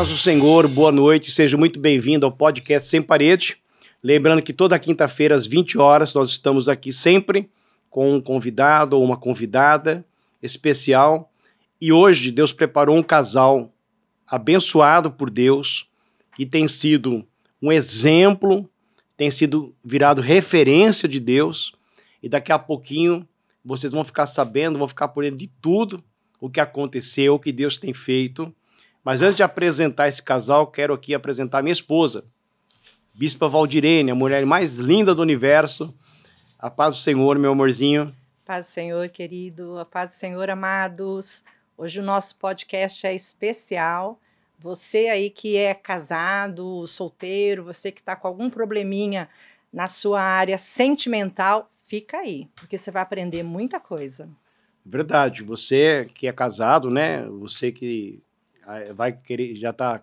paz do Senhor, boa noite, seja muito bem-vindo ao podcast Sem Parede. Lembrando que toda quinta-feira, às 20 horas, nós estamos aqui sempre com um convidado ou uma convidada especial. E hoje Deus preparou um casal abençoado por Deus, que tem sido um exemplo, tem sido virado referência de Deus. E daqui a pouquinho vocês vão ficar sabendo, vão ficar por dentro de tudo o que aconteceu, o que Deus tem feito. Mas antes de apresentar esse casal, quero aqui apresentar minha esposa, Bispa Valdirene, a mulher mais linda do universo. A paz do Senhor, meu amorzinho. Paz do Senhor, querido. A paz do Senhor, amados. Hoje o nosso podcast é especial. Você aí que é casado, solteiro, você que está com algum probleminha na sua área sentimental, fica aí, porque você vai aprender muita coisa. Verdade. Você que é casado, né? Você que vai querer, já está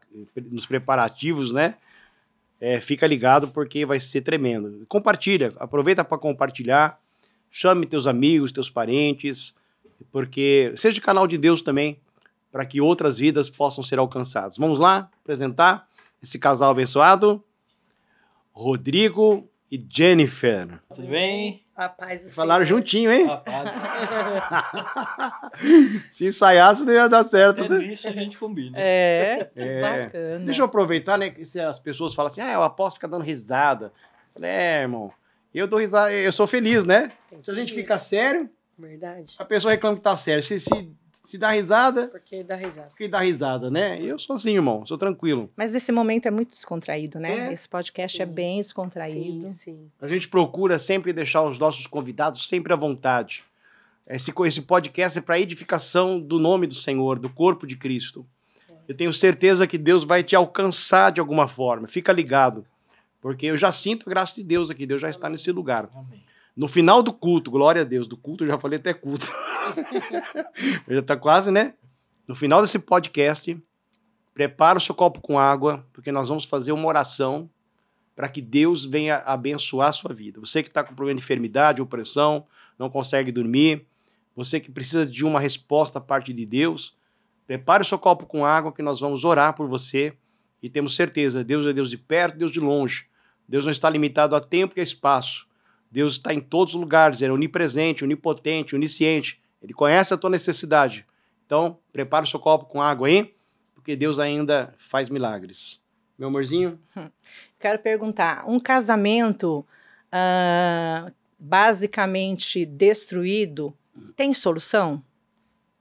nos preparativos, né? Fica ligado porque vai ser tremendo. Compartilha, aproveita para compartilhar, chame teus amigos, teus parentes, porque seja canal de Deus também, para que outras vidas possam ser alcançadas. Vamos lá apresentar esse casal abençoado, Rodrigo e Jennifer. Tudo bem? A paz do Falaram Senhor. juntinho, hein? A paz. Se ensaiasse, não ia dar certo. Até nisso a gente combina. Bacana. Deixa eu aproveitar, né? Que se as pessoas falam assim, eu aposto ficar dando risada. Eu falei, irmão, eu dou risada, eu sou feliz, né? Se a gente fica sério, Verdade. a pessoa reclama que tá sério. Se dá risada, Porque dá risada. porque dá risada, né? E eu sou assim, irmão, sou tranquilo. Mas esse momento é muito descontraído, né? É. Esse podcast Sim. é bem descontraído. Sim. A gente procura sempre deixar os nossos convidados sempre à vontade. Esse podcast é para edificação do nome do Senhor, do corpo de Cristo. Eu tenho certeza que Deus vai te alcançar de alguma forma. Fica ligado, porque eu já sinto a graça de Deus aqui. Deus já está nesse lugar. Amém. No final do culto, glória a Deus, do culto eu já falei até culto. Já está quase, né? No final desse podcast, prepara o seu copo com água, porque nós vamos fazer uma oração para que Deus venha abençoar a sua vida. Você que está com problema de enfermidade, opressão, não consegue dormir, você que precisa de uma resposta da parte de Deus, prepare o seu copo com água, que nós vamos orar por você e temos certeza, Deus é Deus de perto, Deus de longe. Deus não está limitado a tempo e a espaço. Deus está em todos os lugares, Ele é onipresente, onipotente, onisciente. Ele conhece a tua necessidade. Então, prepara o seu copo com água aí, porque Deus ainda faz milagres. Meu amorzinho? Quero perguntar, um casamento basicamente destruído tem solução?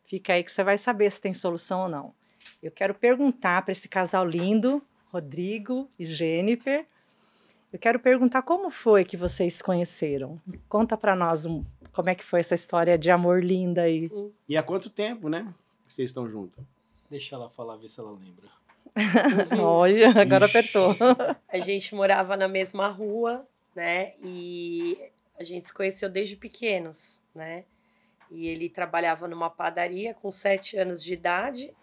Fica aí que você vai saber se tem solução ou não. Eu quero perguntar para esse casal lindo, Rodrigo e Jennifer, eu quero perguntar como foi que vocês se conheceram. Conta para nós como é que foi essa história de amor linda aí. E há quanto tempo, né, que vocês estão juntos? Deixa ela falar, ver se ela lembra. Olha, agora Ixi. apertou. A gente morava na mesma rua, né? E a gente se conheceu desde pequenos, né? E ele trabalhava numa padaria com 7 anos de idade.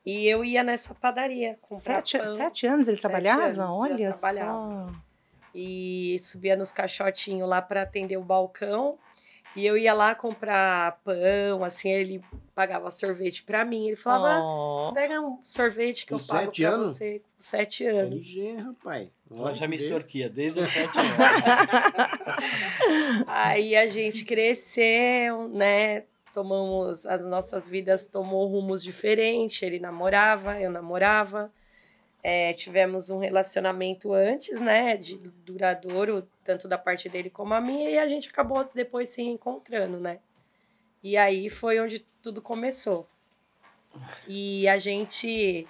E eu ia nessa padaria comprar pão. 7 anos ele 7 trabalhava? anos, já Olha trabalhava. só. E subia nos caixotinhos lá para atender o balcão. E eu ia lá comprar pão, assim, ele pagava sorvete para mim. Ele falava, Oh. pega um sorvete que Com eu pago 7 para anos? você com 7 É anos. ligeiro, rapaz. Ela já me Olha, extorquia desde os 7 anos. Aí a gente cresceu, né? As nossas vidas tomou rumos diferentes. Ele namorava, eu namorava. Tivemos um relacionamento antes, né? Duradouro, tanto da parte dele como a minha. E a gente acabou depois se encontrando, né? E aí foi onde tudo começou. E a gente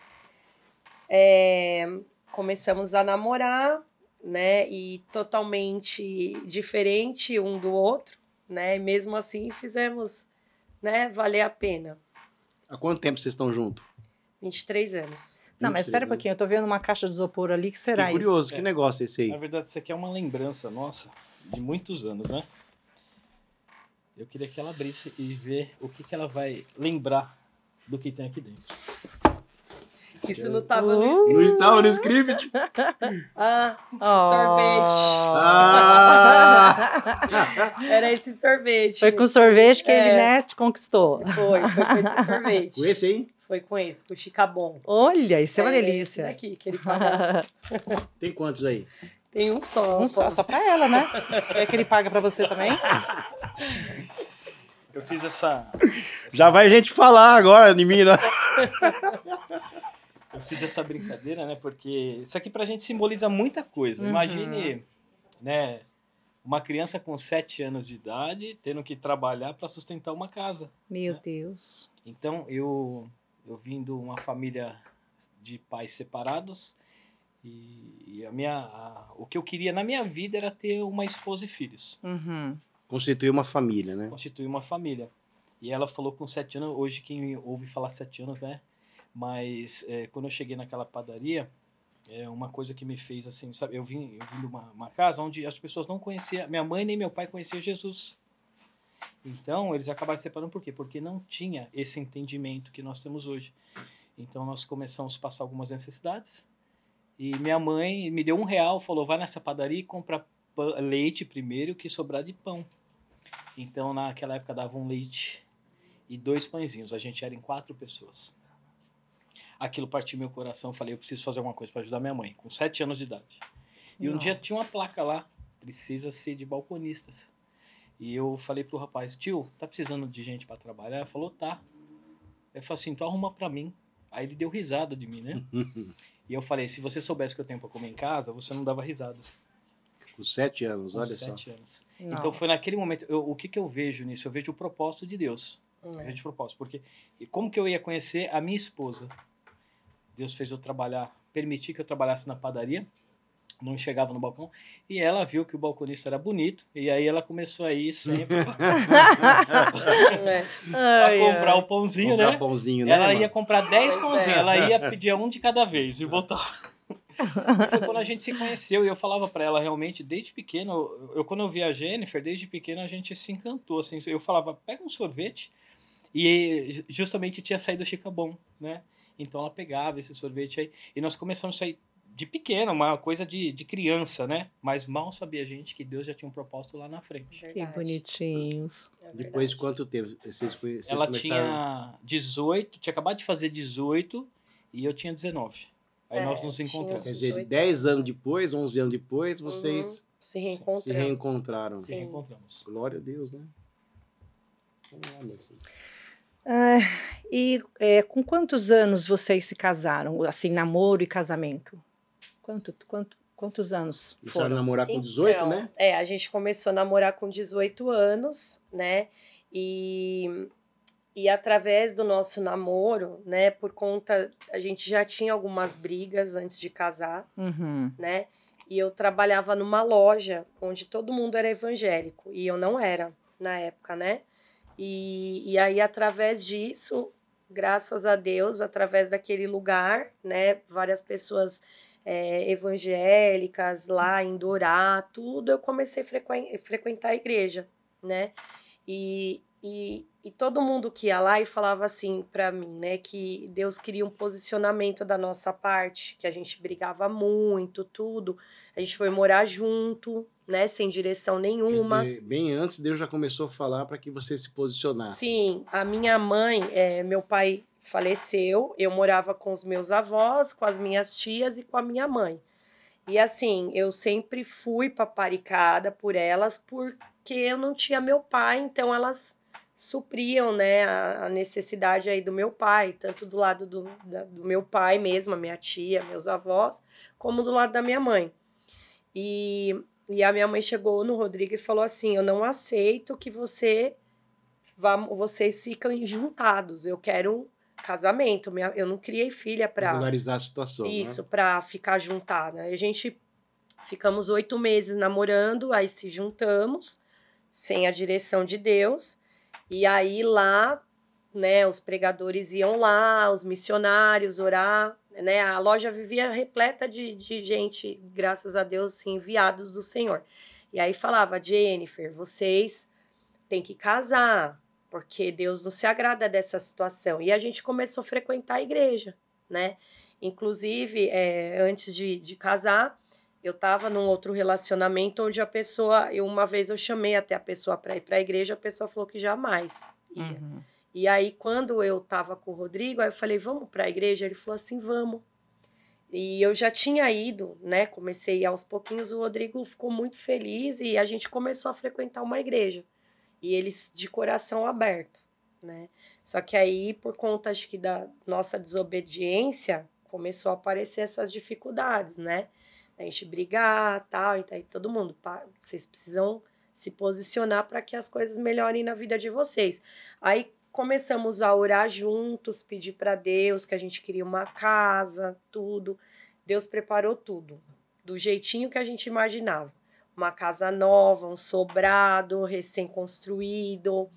começamos a namorar, né? E totalmente diferente um do outro, né? E mesmo assim fizemos, né? Valer a pena. Há quanto tempo vocês estão juntos? 23 anos. Não, mas espera um 23 anos. pouquinho, eu tô vendo uma caixa de isopor ali, que será Fiquei curioso, isso? que negócio é esse aí? Na verdade, isso aqui é uma lembrança nossa de muitos anos, né? Eu queria que ela abrisse e ver o que ela vai lembrar do que tem aqui dentro. Isso não tava no script. Não estava no script? Ah, Oh. sorvete. Ah! Era esse sorvete. Foi com o sorvete que ele, É. né, te conquistou. Foi com esse sorvete. Com esse aí? Foi com esse, com o Chicabon. Olha, isso é uma Esse delícia. daqui que ele paga. Tem quantos aí? Tem um só. Um só pra ela, né? É que ele paga pra você também? Eu fiz essa Já vai a gente falar agora de mim, né? Eu fiz essa brincadeira, né? Porque isso aqui pra gente simboliza muita coisa. Imagine, né? Uma criança com 7 anos de idade tendo que trabalhar para sustentar uma casa. Meu Deus. Então, eu vim de uma família de pais separados e o que eu queria na minha vida era ter uma esposa e filhos. Uhum. Constituir uma família, né? Constituir uma família. E ela falou com 7 anos, hoje quem ouve falar 7 anos, né? Mas quando eu cheguei naquela padaria, uma coisa que me fez assim, sabe? Eu vim de uma casa onde as pessoas não conheciam, minha mãe nem meu pai conheciam Jesus. Então, eles acabaram se separando por quê? Porque não tinha esse entendimento que nós temos hoje. Então, nós começamos a passar algumas necessidades. E minha mãe me deu R$1, falou, vai nessa padaria e compra leite primeiro, que sobrar de pão. Então, naquela época, dava um leite e 2 pãezinhos. A gente era em 4 pessoas. Aquilo partiu meu coração. Eu falei, eu preciso fazer alguma coisa para ajudar minha mãe, com 7 anos de idade. E um dia tinha uma placa lá, precisa-se de balconistas. E eu falei pro rapaz, tio, tá precisando de gente para trabalhar? Ele falou, tá. Eu falei assim, então arruma para mim. Aí ele deu risada de mim, né? E eu falei, se você soubesse que eu tenho para comer em casa, você não dava risada. Com 7 anos, Com olha 7 só. anos. Então foi naquele momento, o que eu vejo nisso? Eu vejo o propósito de Deus. Eu vejo o propósito, porque como que eu ia conhecer a minha esposa? Deus fez eu trabalhar, permitir que eu trabalhasse na padaria, não chegava no balcão, e ela viu que o balconista era bonito, e aí ela começou a ir sempre para comprar o pãozinho, Comprar né? pãozinho, né, Ela mano? ia comprar 10 Pois pãozinhos, é. ela ia pedir um de cada vez e voltava. E foi quando a gente se conheceu, e eu falava para ela realmente, desde pequeno, quando eu vi a Jennifer, desde pequeno a gente se encantou, assim, eu falava, pega um sorvete, e justamente tinha saído o Chicabon, né? Então ela pegava esse sorvete aí, e nós começamos isso aí de pequeno, uma coisa de criança, né? Mas mal sabia a gente que Deus já tinha um propósito lá na frente. Que bonitinhos. Depois de quanto tempo vocês Ela começaram? tinha 18, tinha acabado de fazer 18 e eu tinha 19. Aí nós nos tinha encontramos. Quer dizer, 18 10 anos depois, 11 anos depois, vocês Se reencontramos. se reencontraram. Se reencontramos. Glória a Deus, né? E com quantos anos vocês se casaram? Assim, namoro e casamento? Quantos anos Começaram a foram? namorar com 18, Então, né? a gente começou a namorar com 18 anos, né? E através do nosso namoro, né? Por conta, a gente já tinha algumas brigas antes de casar, Uhum. né? E eu trabalhava numa loja onde todo mundo era evangélico, e eu não era na época, né? E aí, através disso, graças a Deus, através daquele lugar, né? Várias pessoas evangélicas lá em Dorá, tudo, eu comecei a frequentar a igreja, né? E todo mundo que ia lá e falava assim pra mim, né? Que Deus queria um posicionamento da nossa parte, que a gente brigava muito, tudo. A gente foi morar junto, né? Sem direção nenhuma. Quer dizer, bem antes, Deus já começou a falar para que você se posicionasse. Sim, a minha mãe, meu pai faleceu, eu morava com os meus avós, com as minhas tias e com a minha mãe. E assim, eu sempre fui paparicada por elas porque eu não tinha meu pai, então elas supriam, né, a necessidade aí do meu pai, tanto do lado do meu pai mesmo, a minha tia, meus avós, como do lado da minha mãe. E a minha mãe chegou no Rodrigo e falou assim, eu não aceito que vocês ficam juntados, eu quero casamento, eu não criei filha para regularizar a situação. isso, né? para ficar juntada. A gente ficamos 8 meses namorando, aí se juntamos, sem a direção de Deus, e aí lá, né, os pregadores iam lá, os missionários orar, né, a loja vivia repleta de gente, graças a Deus, enviados do Senhor. E aí falava, Jennifer, vocês têm que casar, porque Deus não se agrada dessa situação. E a gente começou a frequentar a igreja, né? Inclusive, antes de casar, eu estava num outro relacionamento onde uma vez eu chamei até a pessoa para ir para a igreja, a pessoa falou que jamais ia. Uhum. E aí, quando eu tava com o Rodrigo, aí eu falei, vamos para a igreja? Ele falou assim, vamos. E eu já tinha ido, né? Comecei a ir aos pouquinhos, o Rodrigo ficou muito feliz e a gente começou a frequentar uma igreja. E eles de coração aberto, né? Só que aí, por conta, acho que da nossa desobediência, começou a aparecer essas dificuldades, né? A gente brigar, tal, e aí todo mundo, vocês precisam se posicionar para que as coisas melhorem na vida de vocês. Aí começamos a orar juntos, pedir para Deus que a gente queria uma casa, tudo. Deus preparou tudo, do jeitinho que a gente imaginava. Uma casa nova, um sobrado, recém-construído,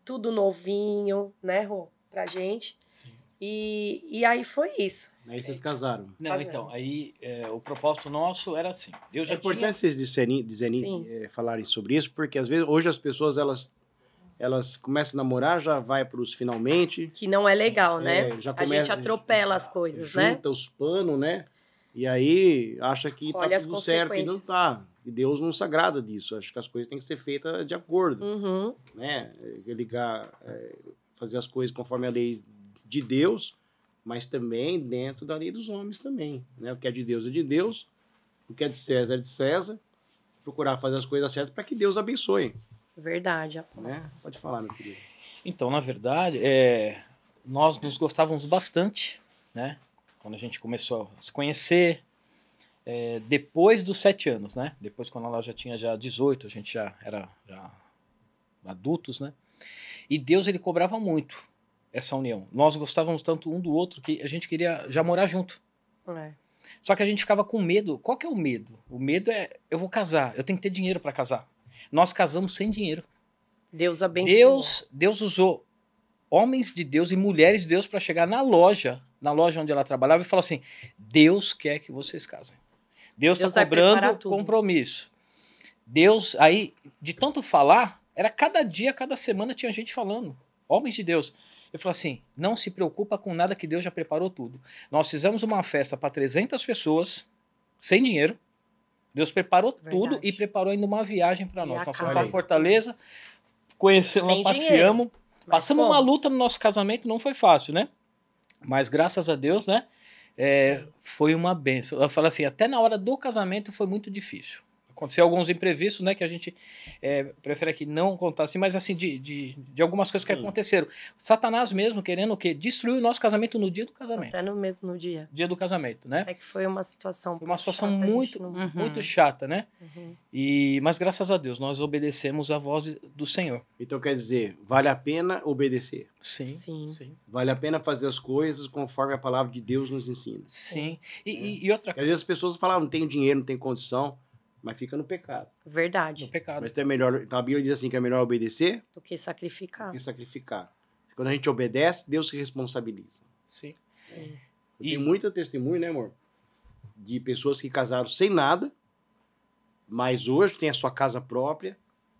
tudo novinho, né, Rô, pra gente. Sim. E aí foi isso. Aí vocês casaram. Não, Casamos. então, aí o propósito nosso era assim. Eu já É importante vocês falarem sobre isso, porque às vezes hoje as pessoas elas começam a namorar, já vai para os finalmente. Que não é legal, né? Já A gente atropela as coisas, né? Junta os panos, né? E aí acha que Olha tá tudo certo e não tá. E Deus não se agrada disso. Acho que as coisas têm que ser feitas de acordo. Uhum. Né? Fazer as coisas conforme a lei de Deus, mas também dentro da lei dos homens também. Né? O que é de Deus é de Deus, o que é de César é de César. Procurar fazer as coisas certas para que Deus abençoe. Verdade, apóstolo. Né? Pode falar, meu querido. Então, na verdade, nós nos gostávamos bastante, né? Quando a gente começou a se conhecer, depois dos 7 anos, né? Depois, quando ela já tinha 18, a gente já era adultos, né? E Deus, ele cobrava muito essa união. Nós gostávamos tanto um do outro que a gente queria já morar junto. Só que a gente ficava com medo. Qual que é o medo? O medo é, eu vou casar, eu tenho que ter dinheiro para casar. Nós casamos sem dinheiro. Deus abençoou. Deus usou homens de Deus e mulheres de Deus para chegar na loja onde ela trabalhava e falar assim, Deus quer que vocês casem. Deus está cobrando compromisso. Deus, aí, de tanto falar, era cada dia, cada semana tinha gente falando. Homens de Deus. Eu falo assim, não se preocupa com nada que Deus já preparou tudo. Nós fizemos uma festa para 300 pessoas, sem dinheiro. Deus preparou tudo e preparou ainda uma viagem para nós. Nós fomos para Fortaleza, conhecemos, passeamos. Passamos uma luta no nosso casamento, não foi fácil, né? Mas graças a Deus, né? Foi uma bênção. Eu falo assim, até na hora do casamento foi muito difícil. Aconteceu alguns imprevistos, né? Que a gente prefere aqui não contar assim, mas assim, de algumas coisas que aconteceram. Satanás mesmo querendo o quê? Destruir o nosso casamento no dia do casamento. Até no dia. Dia do casamento, né? É que foi uma situação. Foi uma situação muito chata, né? Uhum. Mas graças a Deus, nós obedecemos a voz do Senhor. Então quer dizer, vale a pena obedecer. Sim. Vale a pena fazer as coisas conforme a palavra de Deus nos ensina. Sim. E outra coisa. Às vezes as pessoas falam, não tenho dinheiro, não tenho condição, mas fica no pecado. Verdade. No pecado. Mas é melhor, então a Bíblia diz assim que é melhor obedecer do que sacrificar. Quando a gente obedece, Deus se responsabiliza. Sim. Tem muita testemunho, né, amor? De pessoas que casaram sem nada, mas hoje tem a sua casa própria,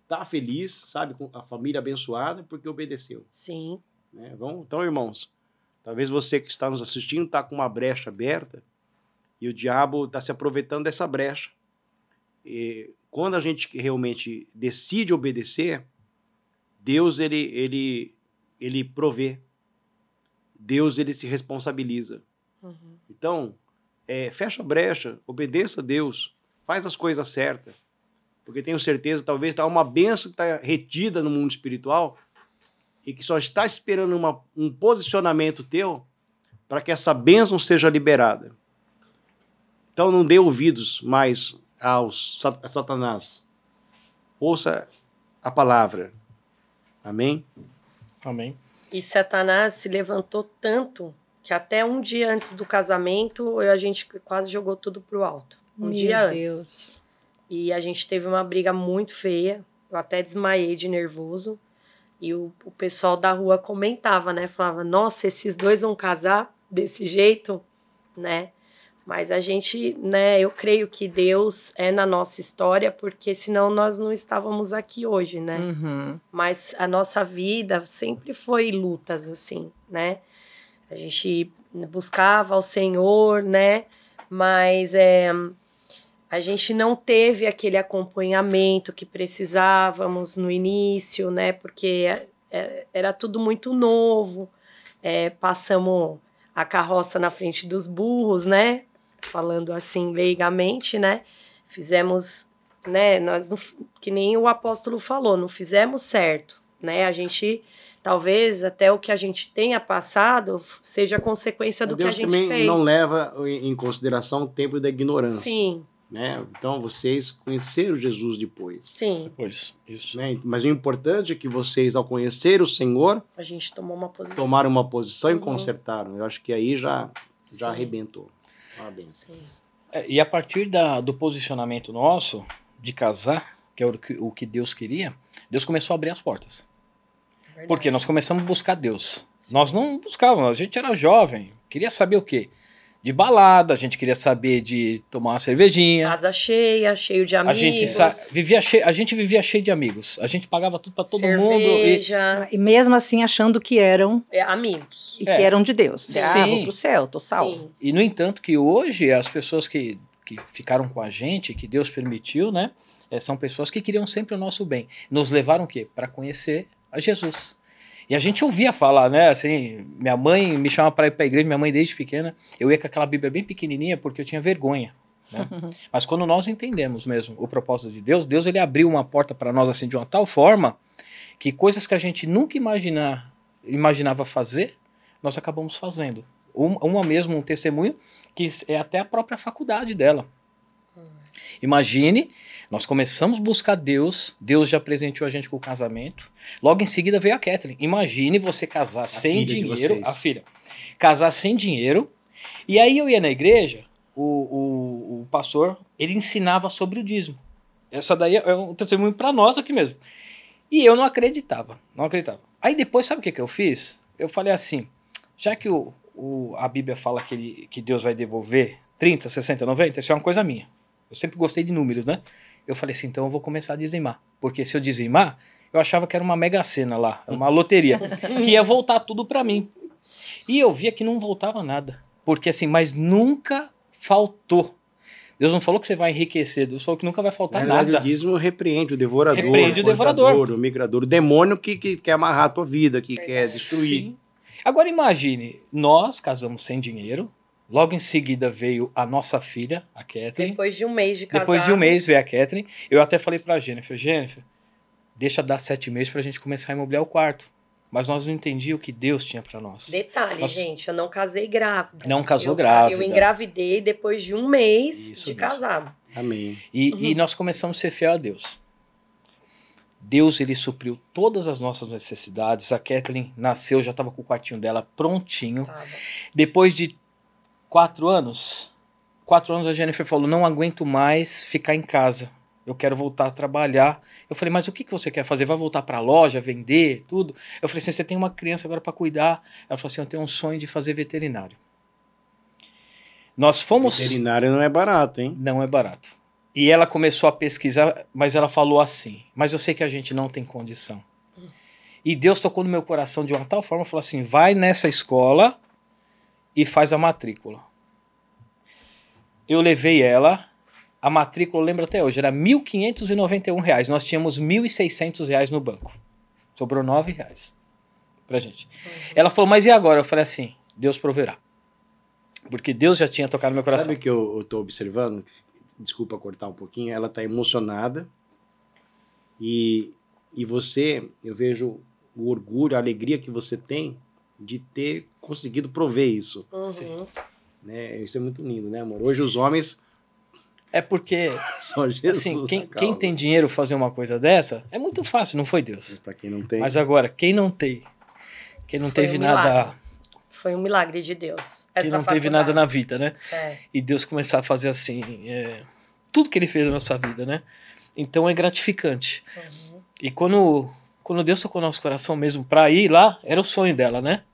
tá feliz, sabe, com a família abençoada, porque obedeceu. Sim. Né? Então, irmãos, talvez você que está nos assistindo está com uma brecha aberta e o diabo está se aproveitando dessa brecha. E quando a gente realmente decide obedecer, Deus ele provê. Deus ele se responsabiliza. Uhum. Então, fecha a brecha, obedeça a Deus, faz as coisas certas. Porque tenho certeza, talvez está uma bênção que está retida no mundo espiritual e que só está esperando um posicionamento teu para que essa bênção seja liberada. Então não dê ouvidos mais a Satanás. Ouça a palavra. Amém? Amém. E Satanás se levantou tanto que até um dia antes do casamento a gente quase jogou tudo pro alto. Um dia antes. Meu Deus. E a gente teve uma briga muito feia. Eu até desmaiei de nervoso. E o pessoal da rua comentava, né? Falava, nossa, esses dois vão casar desse jeito, né? Mas a gente, né? Eu creio que Deus é na nossa história, porque senão nós não estávamos aqui hoje, né? Uhum. Mas a nossa vida sempre foi lutas, assim, né? A gente buscava ao Senhor, né? Mas a gente não teve aquele acompanhamento que precisávamos no início, né? Porque era tudo muito novo. Passamos a carroça na frente dos burros, né? Falando assim, leigamente, né? Fizemos, né? Nós, que nem o apóstolo falou, não fizemos certo, né? A gente, talvez, até o que a gente tenha passado seja consequência do que a gente Deus também fez. não leva em consideração o tempo da ignorância. Sim. Né? Então, vocês conheceram Jesus depois. Sim. Depois, isso. Né? Mas o importante é que vocês, ao conhecer o Senhor, A gente tomou uma posição. tomaram uma posição e Uhum. consertaram. Eu acho que aí já Sim. arrebentou. Parabéns. Sim. E a partir do posicionamento nosso de casar, que é o que Deus queria, Deus começou a abrir as portas. Verdade. Porque nós começamos a buscar Deus. Nós não buscávamos, a gente era jovem, queria saber o quê? De balada, a gente queria saber de tomar uma cervejinha. Casa cheia, cheio de A amigos. gente vivia cheio de amigos. A gente pagava tudo para todo mundo. Cerveja. E mesmo assim achando que eram Amigos. e que eram de Deus. Sim. Vou pro céu, tô salvo. Sim. E, no entanto, que hoje as pessoas que ficaram com a gente, que Deus permitiu, né? São pessoas que queriam sempre o nosso bem. Nos levaram o quê? Para conhecer a Jesus. E a gente ouvia falar, né? Assim, minha mãe me chamava para ir para a igreja, minha mãe desde pequena, eu ia com aquela Bíblia bem pequenininha porque eu tinha vergonha. Né? Mas quando nós entendemos mesmo o propósito de Deus, Deus ele abriu uma porta para nós assim de uma tal forma que coisas que a gente nunca imaginava fazer, nós acabamos fazendo. Um testemunho que é até a própria faculdade dela. Imagine, nós começamos a buscar Deus, Deus já presenteou a gente com o casamento, logo em seguida veio a Kathleen. Imagine você casar sem dinheiro, a filha, casar sem dinheiro, e aí eu ia na igreja, o pastor, ele ensinava sobre o dízimo. Essa daí é um testemunho para nós aqui mesmo. E eu não acreditava. Aí depois, sabe o que eu fiz? Eu falei assim, já que a Bíblia fala que Deus vai devolver 30, 60, 90, isso é uma coisa minha. Eu sempre gostei de números, né? Eu falei assim, então eu vou começar a dizimar. Porque se eu dizimar, eu achava que era uma mega sena lá, uma loteria, que ia voltar tudo para mim. E eu via que não voltava nada. Porque assim, mas nunca faltou. Deus não falou que você vai enriquecer, Deus falou que nunca vai faltar nada. O dízimo repreende o devorador, Repreende o devorador, o migrador, o demônio que quer amarrar a tua vida, que quer destruir. Sim. Agora imagine, nós casamos sem dinheiro, logo em seguida veio a nossa filha, a Kathleen. Depois de um mês de casado. Depois de um mês veio a Kathleen. Eu até falei pra Jennifer, deixa dar 7 meses pra gente começar a imobiliar o quarto. Mas nós não entendíamos o que Deus tinha pra nós. Detalhe, gente, eu não casei grávida. Não casou grávida. Eu engravidei depois de um mês Isso de mesmo. casado. Amém. E nós começamos a ser fiel a Deus. Deus, ele supriu todas as nossas necessidades. A Kathleen nasceu, já estava com o quartinho dela prontinho. Tava. Depois de 4 anos a Jennifer falou, não aguento mais ficar em casa. Eu quero voltar a trabalhar. Eu falei, mas o que você quer fazer? Vai voltar para a loja, vender, tudo? Eu falei assim, você tem uma criança agora para cuidar. Ela falou assim, eu tenho um sonho de fazer veterinário. Nós fomos... Veterinário não é barato, hein? Não é barato. E ela começou a pesquisar, mas ela falou assim, mas eu sei que a gente não tem condição. E Deus tocou no meu coração de uma tal forma, falou assim, vai nessa escola e faz a matrícula. Eu levei ela, a matrícula, eu lembro até hoje, era R$ 1.591. Nós tínhamos R$ 1.600 no banco. Sobrou R$ 9 pra gente. Ela falou, mas e agora? Eu falei assim, Deus proverá. Porque Deus já tinha tocado no meu coração. Sabe o que eu tô observando? Desculpa cortar um pouquinho. Ela tá emocionada. E você, eu vejo o orgulho, a alegria que você tem de ter conseguido prover isso. Uhum. Né? Isso é muito lindo, né, amor? Hoje os homens... É porque, só Jesus assim, na quem causa. tem dinheiro fazer uma coisa dessa, é muito fácil, não foi Deus. Pra quem não tem... Mas agora, quem não teve nada, Foi um milagre de Deus. quem não teve nada na vida, né? É. E Deus começar a fazer assim, tudo que ele fez na nossa vida, né? Então é gratificante. Uhum. E quando Deus tocou no nosso coração mesmo pra ir lá, era o sonho dela, né?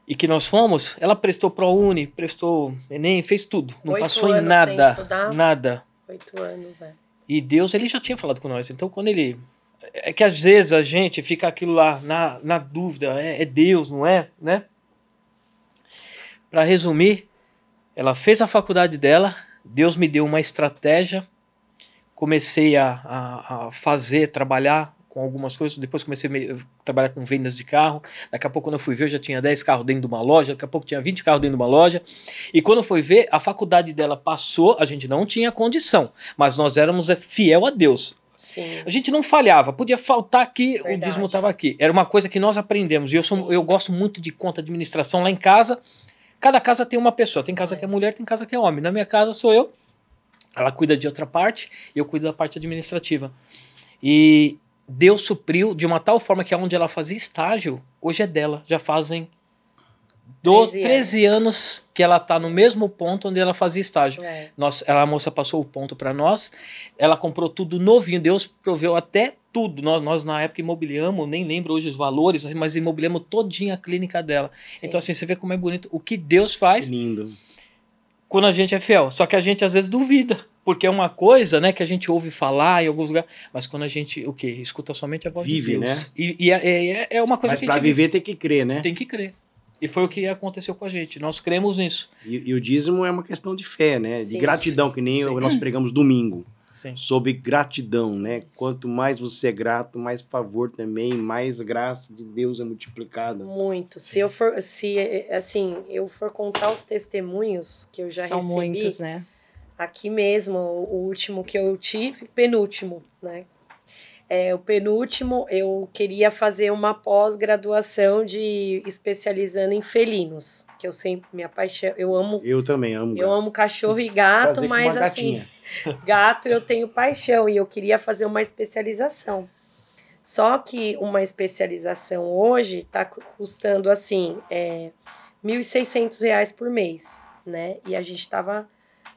E que nós fomos, ela prestou ProUni, prestou Enem, fez tudo. Não 8 passou em anos sem nada, estudar. nada. 8 anos, né? E Deus, ele já tinha falado com nós. Então, quando ele... É que às vezes a gente fica aquilo lá na dúvida. É Deus, não é? Né? Para resumir, ela fez a faculdade dela. Deus me deu uma estratégia. Comecei a fazer, trabalhar com algumas coisas, depois comecei a trabalhar com vendas de carro, daqui a pouco quando eu fui ver eu já tinha 10 carros dentro de uma loja, daqui a pouco tinha 20 carros dentro de uma loja, e quando eu fui ver, a faculdade dela passou, a gente não tinha condição, mas nós éramos fiel a Deus. Sim. A gente não falhava, podia faltar aqui, Verdade. o dízimo estava aqui. Era uma coisa que nós aprendemos. E eu gosto muito de conta administração lá em casa. Cada casa tem uma pessoa. Tem casa que é mulher, tem casa que é homem. Na minha casa sou eu. Ela cuida de outra parte e eu cuido da parte administrativa. E Deus supriu de uma tal forma que onde ela fazia estágio, hoje é dela. Já fazem 13 anos que ela está no mesmo ponto onde ela fazia estágio. A moça passou o ponto para nós, ela comprou tudo novinho, Deus proveu até tudo. Nós na época imobiliamos, nem lembro hoje os valores, mas imobiliamos todinha a clínica dela. Sim. Então assim, você vê como é bonito o que Deus faz. Lindo. Quando a gente é fiel. Só que a gente às vezes duvida, porque é uma coisa, né, que a gente ouve falar em alguns lugares, mas quando a gente, o quê? Escuta somente a voz de Deus. Né? E é uma coisa mas que a gente... Mas para viver tem que crer, né? Tem que crer. E foi o que aconteceu com a gente. Nós cremos nisso. E o dízimo é uma questão de fé, né? Sim, de gratidão, que nem nós pregamos domingo. Sim. Sobre gratidão, né? Quanto mais você é grato, mais favor também, mais graça de Deus é multiplicada. Muito. Se eu for contar os testemunhos que eu já São recebi, muitos, né? Aqui mesmo, o último que eu tive, penúltimo, né? O penúltimo, eu queria fazer uma pós-graduação de especializando em felinos, que eu sempre me apaixono, Eu também amo. Eu amo cachorro e gato, fazer mas assim, gato eu tenho paixão e eu queria fazer uma especialização. Só que uma especialização hoje está custando assim, R$1.600 por mês, né? E a gente estava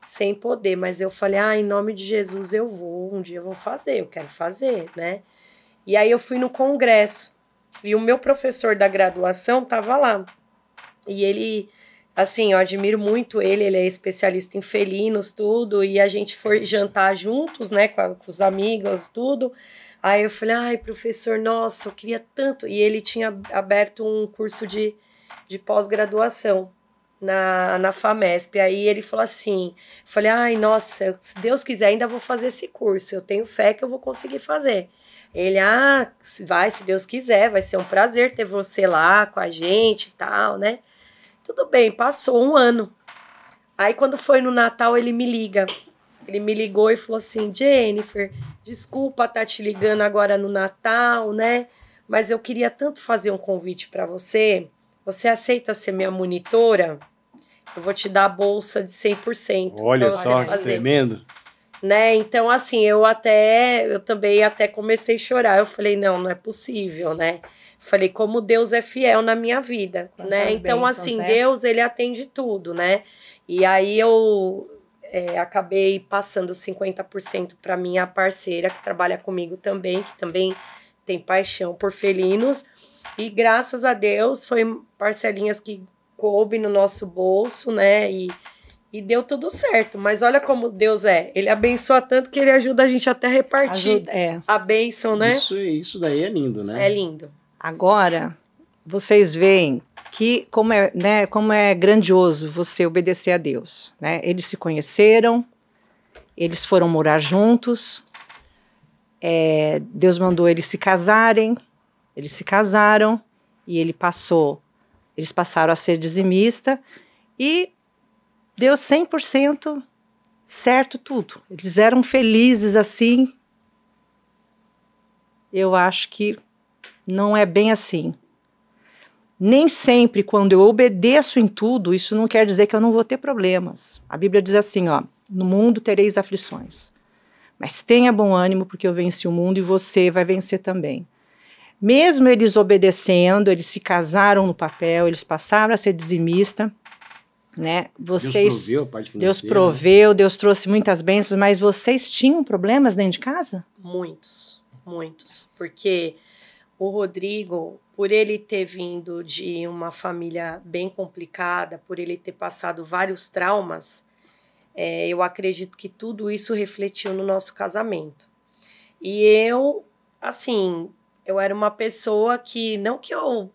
sem poder, mas eu falei, em nome de Jesus eu vou, um dia eu vou fazer, eu quero fazer, né? E aí eu fui no congresso, e o meu professor da graduação tava lá, e ele, assim, eu admiro muito ele é especialista em felinos, tudo, e a gente foi jantar juntos, né, com os amigos, tudo, aí eu falei, professor, nossa, eu queria tanto, e ele tinha aberto um curso de pós-graduação, na FAMESP, aí ele falou assim, falei, nossa, se Deus quiser ainda vou fazer esse curso, eu tenho fé que eu vou conseguir fazer. Ele, se Deus quiser, vai ser um prazer ter você lá com a gente e tal, né? Tudo bem, passou um ano. Aí quando foi no Natal, ele me ligou e falou assim, Jennifer, desculpa estar te ligando agora no Natal, né? Mas eu queria tanto fazer um convite para você. Você aceita ser minha monitora? Eu vou te dar a bolsa de 100%. Olha só, que tremendo. Né? Então, assim, eu também até comecei a chorar. Eu falei, não é possível, né? Falei, como Deus é fiel na minha vida, né? Então, bênçãos, assim, né? Deus, ele atende tudo, né? E aí eu acabei passando 50% para minha parceira, que trabalha comigo também, que também tem paixão por felinos. E graças a Deus, foi parcelinhas que coube no nosso bolso, né? E deu tudo certo. Mas olha como Deus é. Ele abençoa tanto que ele ajuda a gente até a repartir a bênção, né? Isso daí é lindo, né? É lindo. Agora, vocês veem que como é grandioso você obedecer a Deus, né? Eles se conheceram, eles foram morar juntos, Deus mandou eles se casarem, eles se casaram e eles passaram a ser dizimista e deu 100% certo tudo. Eles eram felizes assim. Eu acho que não é bem assim. Nem sempre, quando eu obedeço em tudo, isso não quer dizer que eu não vou ter problemas. A Bíblia diz assim, no mundo tereis aflições. Mas tenha bom ânimo, porque eu venci o mundo e você vai vencer também. Mesmo eles obedecendo, eles se casaram no papel, eles passaram a ser dizimista, né? Deus proveu a parte financeira. Deus proveu, Deus trouxe muitas bênçãos, mas vocês tinham problemas dentro de casa? Muitos. Porque o Rodrigo, por ele ter vindo de uma família bem complicada, por ele ter passado vários traumas, eu acredito que tudo isso refletiu no nosso casamento. E eu, assim, eu era uma pessoa que, não que eu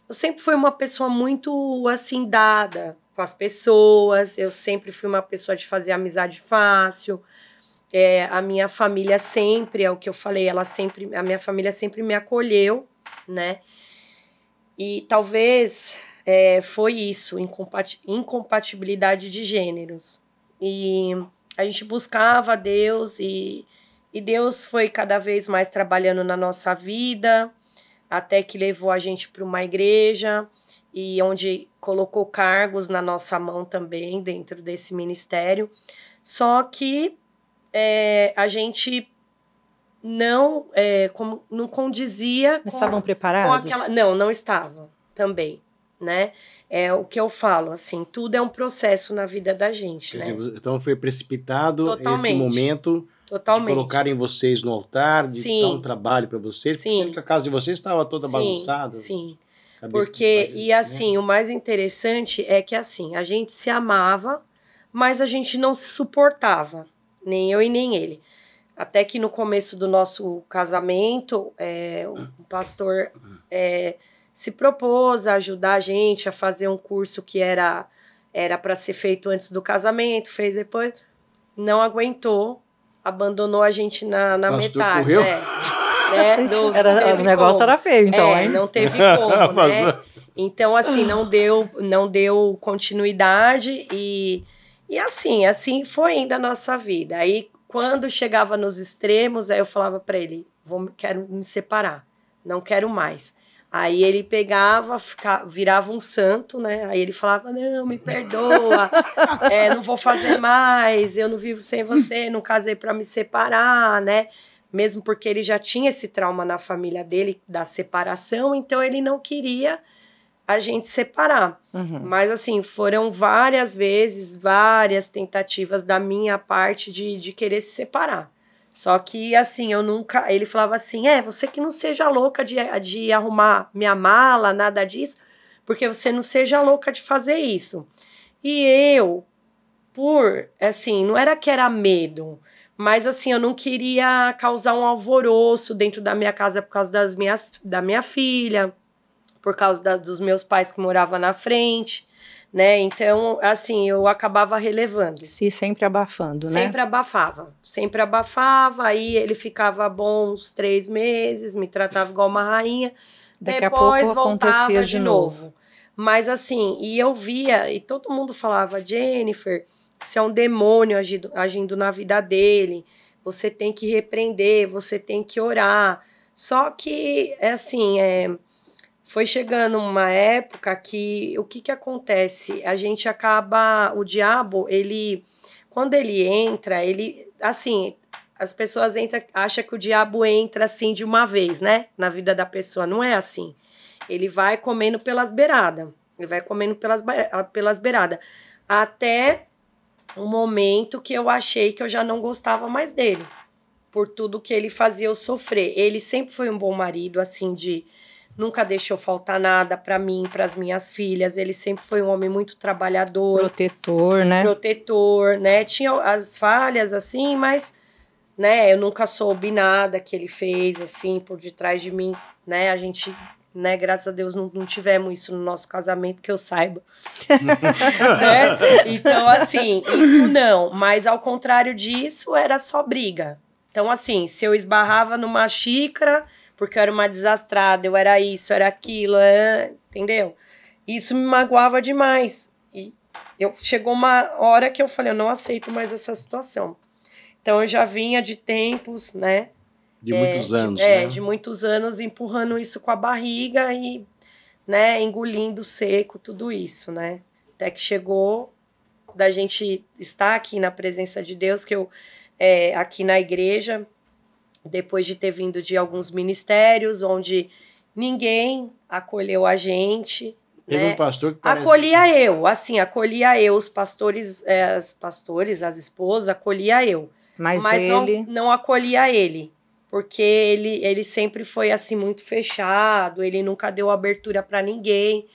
sempre fui uma pessoa muito, assim, dada com as pessoas, eu sempre fui uma pessoa de fazer amizade fácil, a minha família sempre, é o que eu falei, a minha família sempre me acolheu, né? E talvez foi isso, incompatibilidade de gêneros. E a gente buscava Deus e Deus foi cada vez mais trabalhando na nossa vida, até que levou a gente para uma igreja, e onde colocou cargos na nossa mão também, dentro desse ministério. Só que a gente não condizia... Não estavam preparados? Não estava também, né? É o que eu falo, assim, tudo é um processo na vida da gente, né? Dizer, então foi precipitado Totalmente. esse momento de colocarem vocês no altar, de dar um trabalho para vocês, porque a casa de vocês estava toda bagunçada. Sim, porque, e assim, o mais interessante é que assim, a gente se amava, mas a gente não se suportava, nem eu e nem ele. Até que no começo do nosso casamento, o pastor se propôs a ajudar a gente a fazer um curso que era para ser feito antes do casamento, fez depois, não aguentou, abandonou a gente na metade. Correu? O negócio era feio, então, hein? Não teve como, né? Então, assim, não deu continuidade e assim foi ainda a nossa vida. Aí, quando chegava nos extremos, aí eu falava para ele, quero me separar, não quero mais. Aí ele pegava, virava um santo, né? Aí ele falava, não, me perdoa, não vou fazer mais, eu não vivo sem você, não casei para me separar, né? Mesmo porque ele já tinha esse trauma na família dele, da separação, então ele não queria a gente separar. Uhum. Mas, assim, foram várias vezes, várias tentativas da minha parte de querer se separar. Só que, assim, eu nunca... Ele falava assim, você que não seja louca de arrumar minha mala, nada disso, porque você não seja louca de fazer isso. E eu, assim, não era que era medo, mas, assim, eu não queria causar um alvoroço dentro da minha casa por causa da minha filha, por causa dos meus pais que moravam na frente, né? Então, assim, eu acabava relevando. Sempre abafando, né? Sempre abafava, aí ele ficava bom uns 3 meses, me tratava igual uma rainha. Daqui a pouco acontecia de novo. Mas, assim, e eu via, e todo mundo falava, Jennifer, isso é um demônio agindo na vida dele, você tem que repreender, você tem que orar. Só que, assim, foi chegando uma época que o que acontece? A gente acaba, o diabo, quando ele entra, assim, as pessoas acham que o diabo entra assim de uma vez, né? Na vida da pessoa, não é assim. Ele vai comendo pelas beiradas, até um momento que eu achei que eu já não gostava mais dele, por tudo que ele fazia eu sofrer. Ele sempre foi um bom marido, assim, nunca deixou faltar nada para mim, para as minhas filhas. Ele sempre foi um homem muito trabalhador. Protetor, né? Tinha as falhas, assim, mas, né, eu nunca soube nada que ele fez, assim, por detrás de mim, né? A gente, né, graças a Deus, não tivemos isso no nosso casamento, que eu saiba. Né? Então, assim, isso não. Mas, ao contrário disso, era só briga. Então, assim, se eu esbarrava numa xícara... porque eu era uma desastrada, eu era isso, era aquilo, entendeu? Isso me magoava demais. E chegou uma hora que eu falei, eu não aceito mais essa situação. Então, eu já vinha de tempos, né? De muitos anos, né? De muitos anos, empurrando isso com a barriga e, né, engolindo seco tudo isso, né? Até que chegou da gente estar aqui na presença de Deus, que eu, aqui na igreja... depois de ter vindo de alguns ministérios, onde ninguém acolheu a gente. Teve um pastor que parece... Acolhia eu, os pastores, as esposas, acolhia eu. Mas ele... não acolhia ele, porque ele sempre foi, assim, muito fechado, ele nunca deu abertura para ninguém,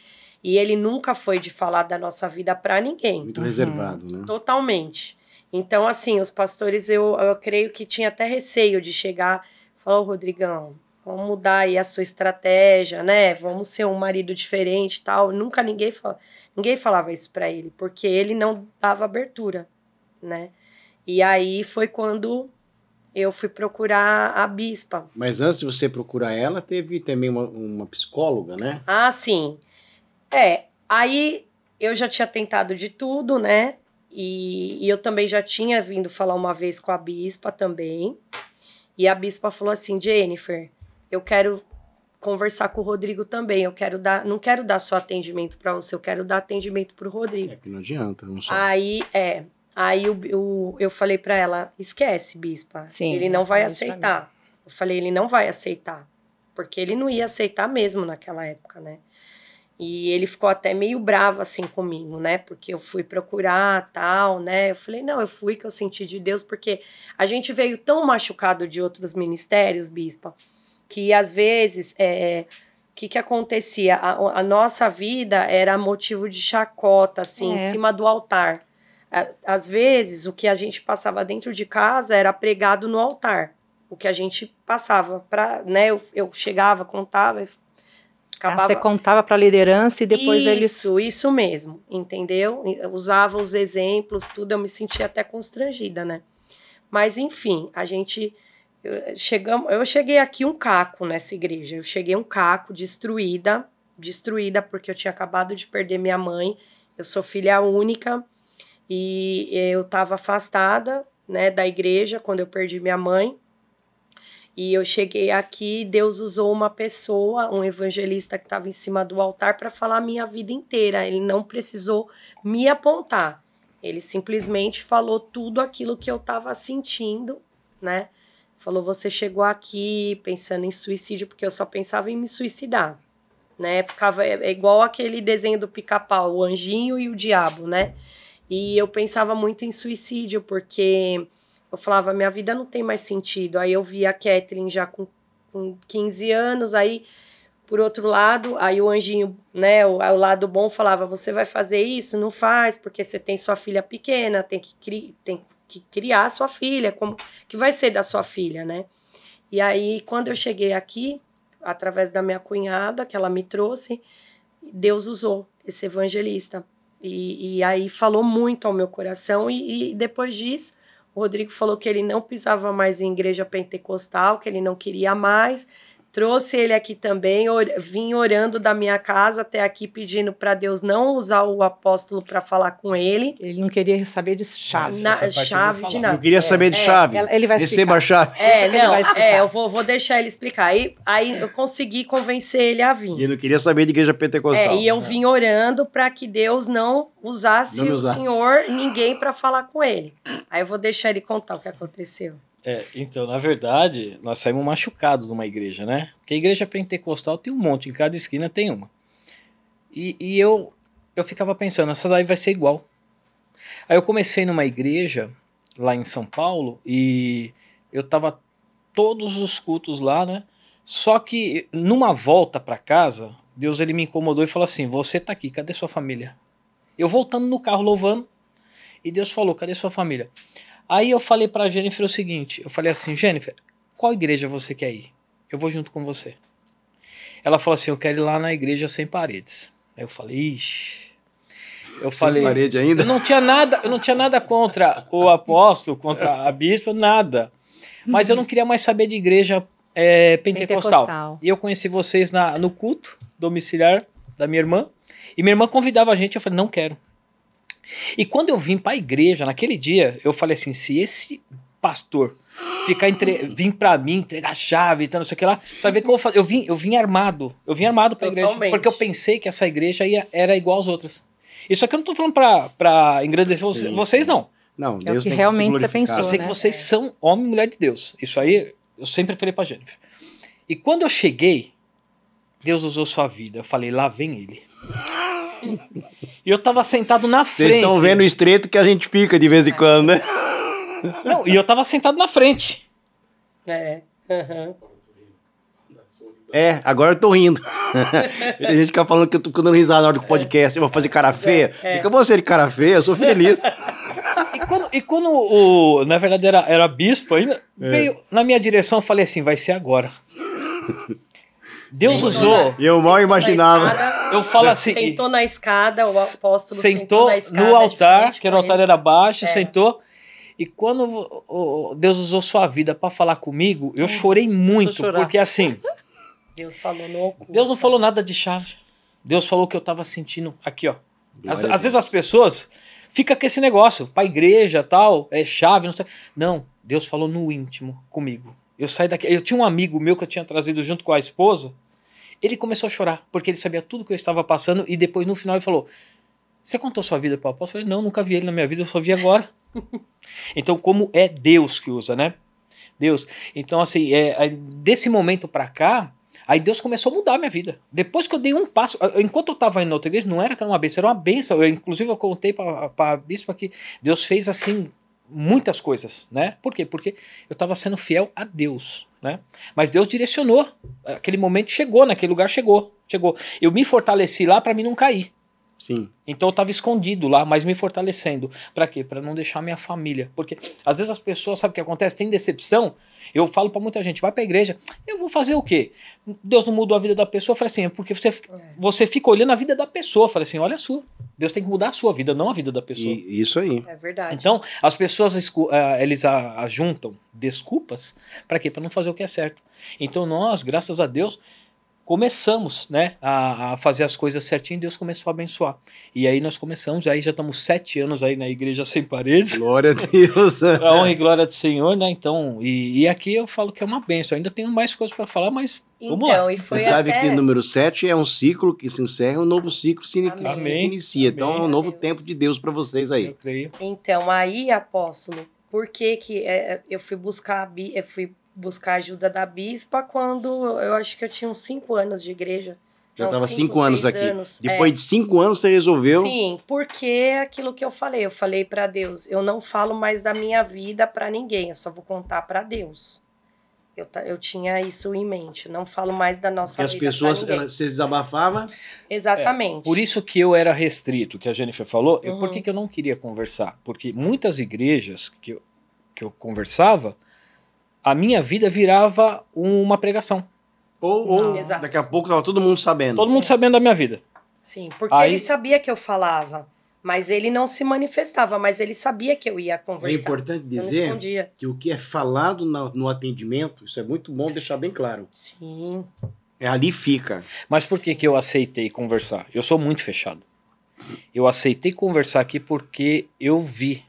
e ele nunca foi de falar da nossa vida para ninguém. Muito reservado, né? Totalmente. Então, assim, os pastores, eu creio que tinha até receio de chegar e falar, Rodrigão, vamos mudar aí a sua estratégia, né? Vamos ser um marido diferente e tal. Nunca ninguém falava isso para ele, porque ele não dava abertura, né? E aí foi quando eu fui procurar a bispa. Mas antes de você procurar ela, teve também uma psicóloga, né? Ah, sim. Aí eu já tinha tentado de tudo, né? E eu também já tinha vindo falar uma vez com a bispa também. E a bispa falou assim, Jennifer, eu quero conversar com o Rodrigo também. Não quero dar só atendimento para você, eu quero dar atendimento pro Rodrigo. É que não adianta, não só. Aí eu falei para ela, esquece, bispa. Sim, ele não vai isso pra aceitar. Eu falei, ele não vai aceitar. Porque ele não ia aceitar mesmo naquela época, né? E ele ficou até meio bravo, assim, comigo, né? Porque eu fui procurar, tal, né? Eu falei, não, eu fui que eu senti de Deus, porque a gente veio tão machucado de outros ministérios, bispa, que às vezes, o que acontecia? A nossa vida era motivo de chacota, assim, em cima do altar. Às vezes, o que a gente passava dentro de casa era pregado no altar. O que a gente passava para, né? Eu chegava, contava, acabava... Você contava para a liderança e depois eles... Isso mesmo, entendeu? Eu usava os exemplos, tudo, eu me sentia até constrangida, né? Mas, enfim, eu cheguei aqui um caco nessa igreja, eu cheguei um caco, destruída, porque eu tinha acabado de perder minha mãe, eu sou filha única, e eu estava afastada, né, da igreja quando eu perdi minha mãe. E eu cheguei aqui, Deus usou uma pessoa, um evangelista que estava em cima do altar para falar a minha vida inteira. Ele não precisou me apontar. Ele simplesmente falou tudo aquilo que eu estava sentindo, né? Falou, você chegou aqui pensando em suicídio, porque eu só pensava em me suicidar, né? Ficava igual aquele desenho do Pica-Pau, o anjinho e o diabo, né? E eu pensava muito em suicídio, porque eu falava, minha vida não tem mais sentido. Aí eu via a Kathleen já com 15 anos, aí, por outro lado, aí o anjinho, né, o lado bom falava, você vai fazer isso? Não faz, porque você tem sua filha pequena, tem que criar sua filha, como que vai ser da sua filha, né? E aí, quando eu cheguei aqui, através da minha cunhada, que ela me trouxe, Deus usou esse evangelista. E aí falou muito ao meu coração, e depois disso, o Rodrigo falou que ele não pisava mais em igreja pentecostal, que ele não queria mais. Trouxe ele aqui também, vim orando da minha casa até aqui pedindo para Deus não usar o apóstolo para falar com ele. Ele não queria saber de chave. Chave de nada. Não queria saber de chave. Ele vai explicar. Receba a chave. Eu vou deixar ele explicar. Aí eu consegui convencer ele a vir. E ele não queria saber de igreja pentecostal. E eu vim orando para que Deus não usasse o senhor, ninguém para falar com ele. Aí eu vou deixar ele contar o que aconteceu. Então, na verdade, nós saímos machucados numa igreja, né? Porque a igreja pentecostal tem um monte, em cada esquina tem uma. E eu ficava pensando, essa daí vai ser igual. Aí eu comecei numa igreja lá em São Paulo e eu tava todos os cultos lá, né? Só que numa volta para casa, Deus ele me incomodou e falou assim, você tá aqui, cadê sua família? Eu voltando no carro louvando e Deus falou, cadê sua família? Aí eu falei pra Jennifer o seguinte, eu falei assim, Jennifer, qual igreja você quer ir? Eu vou junto com você. Ela falou assim, eu quero ir lá na igreja Sem Paredes. Aí eu falei, ixi. Sem parede ainda? Eu não tinha nada contra o apóstolo, contra a bispa, nada. Mas eu não queria mais saber de igreja pentecostal. E eu conheci vocês no culto domiciliar da minha irmã. E minha irmã convidava a gente, eu falei, não quero. E quando eu vim para a igreja, naquele dia, eu falei assim, se esse pastor vir para mim, entregar a chave, então, não sei o que lá, você vai ver que eu vim armado. Eu vim armado para a igreja, porque eu pensei que essa igreja era igual às outras. Isso aqui eu não tô falando para engrandecer vocês, não. Não, Deus é o que realmente você pensou, eu sei que vocês são homem e mulher de Deus. Isso aí, eu sempre falei para Jennifer. E quando eu cheguei, Deus usou sua vida. Eu falei, lá vem ele. E eu tava sentado na frente. Vocês estão vendo o estreito que a gente fica de vez em quando, né? Não, e eu tava sentado na frente. Agora eu tô rindo. A gente fica falando que eu tô dando risada na hora do podcast. Eu vou fazer cara feia. Fica você de cara feia, eu sou feliz. E quando na verdade era bispo ainda, veio na minha direção, eu falei assim, vai ser agora. Deus usou. E eu mal imaginava. Eu falo assim. Sentou na escada, o apóstolo sentou na escada. No altar, que o altar era baixo, sentou. E quando Deus usou sua vida para falar comigo, eu chorei muito, porque assim, Deus falou no oculto. Deus não falou nada de chave. Deus falou o que eu tava sentindo aqui, ó. Às Glória a vezes Deus. as pessoas ficam com esse negócio, pra igreja, tal, é chave, não sei. Não, Deus falou no íntimo comigo. Eu saí daqui, eu tinha um amigo meu que eu tinha trazido junto com a esposa, ele começou a chorar, porque ele sabia tudo que eu estava passando, e depois no final ele falou: você contou sua vida pro apóstolo? Eu falei: não, nunca vi ele na minha vida, eu só vi agora. Então, como é Deus que usa, né? Deus. Então, assim, desse momento pra cá, aí Deus começou a mudar a minha vida. Depois que eu dei um passo, enquanto eu estava indo na outra igreja, não era que era uma bênção, era uma bênção. Inclusive, eu contei para a bispa que Deus fez, assim, muitas coisas, né? Por quê? Porque eu estava sendo fiel a Deus, né? Mas Deus direcionou. Aquele momento chegou, naquele lugar chegou. Eu me fortaleci lá para mim não cair. Sim. Então eu estava escondido lá, mas me fortalecendo. Para quê? Para não deixar minha família. Porque às vezes as pessoas, sabe o que acontece? Tem decepção. Eu falo para muita gente: vai para a igreja. Eu vou fazer o quê? Deus não mudou a vida da pessoa. Eu falei assim: é porque você fica olhando a vida da pessoa. Eu falei assim: olha a sua. Deus tem que mudar a sua vida, não a vida da pessoa. Isso aí. É verdade. Então, as pessoas eles ajuntam desculpas para quê? Para não fazer o que é certo. Então nós, graças a Deus, começamos, né, a fazer as coisas certinho, e Deus começou a abençoar. E aí nós começamos, aí já estamos 7 anos aí na Igreja Sem Paredes. Glória a Deus. A honra e glória do Senhor, né? Então, e aqui eu falo que é uma bênção. Ainda tenho mais coisas para falar, mas vamos lá. E foi Você sabe até... que o número 7 é um ciclo que se encerra, um novo ciclo se Amém. inicia. Então é um Amém. novo Deus. tempo de Deus para vocês aí. Eu creio. Então, aí, apóstolo, por que eu fui buscar a ajuda da bispa quando eu acho que eu tinha uns 5 anos de igreja. Já Não, estava 5 anos 6 aqui. anos, Depois de 5 anos você resolveu. Sim, porque é aquilo que eu falei para Deus, eu não falo mais da minha vida para ninguém, eu só vou contar para Deus. Eu tinha isso em mente, não falo mais da nossa Que as vida pra pessoas, ninguém. você desabafava. Exatamente. Por isso que eu era restrito, que a Jennifer falou. Uhum. Por que eu não queria conversar? Porque muitas igrejas que eu conversava, a minha vida virava uma pregação. Ou Exato. daqui a pouco tava todo mundo sabendo. Todo mundo sabendo da minha vida. Sim, porque Aí- ele sabia que eu falava, mas ele não se manifestava, mas ele sabia que eu ia É conversar. importante Eu não dizer escondia. que o que é falado no atendimento, isso é muito bom deixar bem claro. Sim. Ali fica. Mas por que eu aceitei conversar? Eu sou muito fechado. Eu aceitei conversar aqui porque eu vi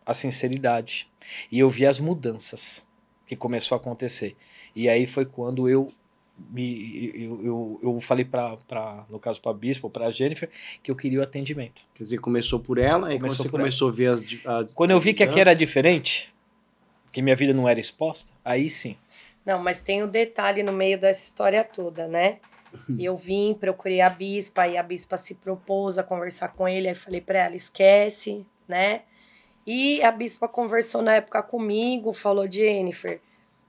a sinceridade. E eu vi as mudanças que começou a acontecer. E aí foi quando eu falei no caso para a Bispo, para a Jennifer, que eu queria o atendimento. Quer dizer, começou por ela, aí quando Começou você por começou a ver Quando eu vi que aqui era mudanças, diferente, que minha vida não era exposta, aí sim. Não, mas tem um detalhe no meio dessa história toda, né? Eu vim, procurei a bispa, e a bispa se propôs a conversar com ele, aí falei pra ela: esquece, né? E a bispa conversou na época comigo, falou: Jennifer,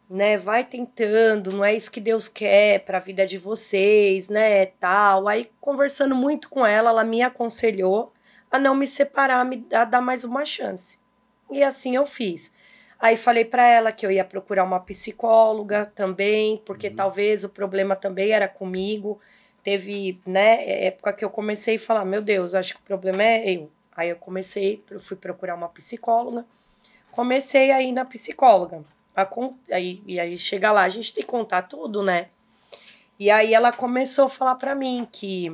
né, vai tentando, não é isso que Deus quer pra vida de vocês, né, tal. Aí, conversando muito com ela me aconselhou a não me separar, a dar mais uma chance. E assim eu fiz. Aí falei pra ela que eu ia procurar uma psicóloga também, porque talvez o problema também era comigo. Teve, né, época que eu comecei a falar: meu Deus, acho que o problema é eu. Aí eu fui procurar uma psicóloga, comecei a ir na psicóloga. E aí chega lá, a gente tem que contar tudo, né? E aí ela começou a falar pra mim que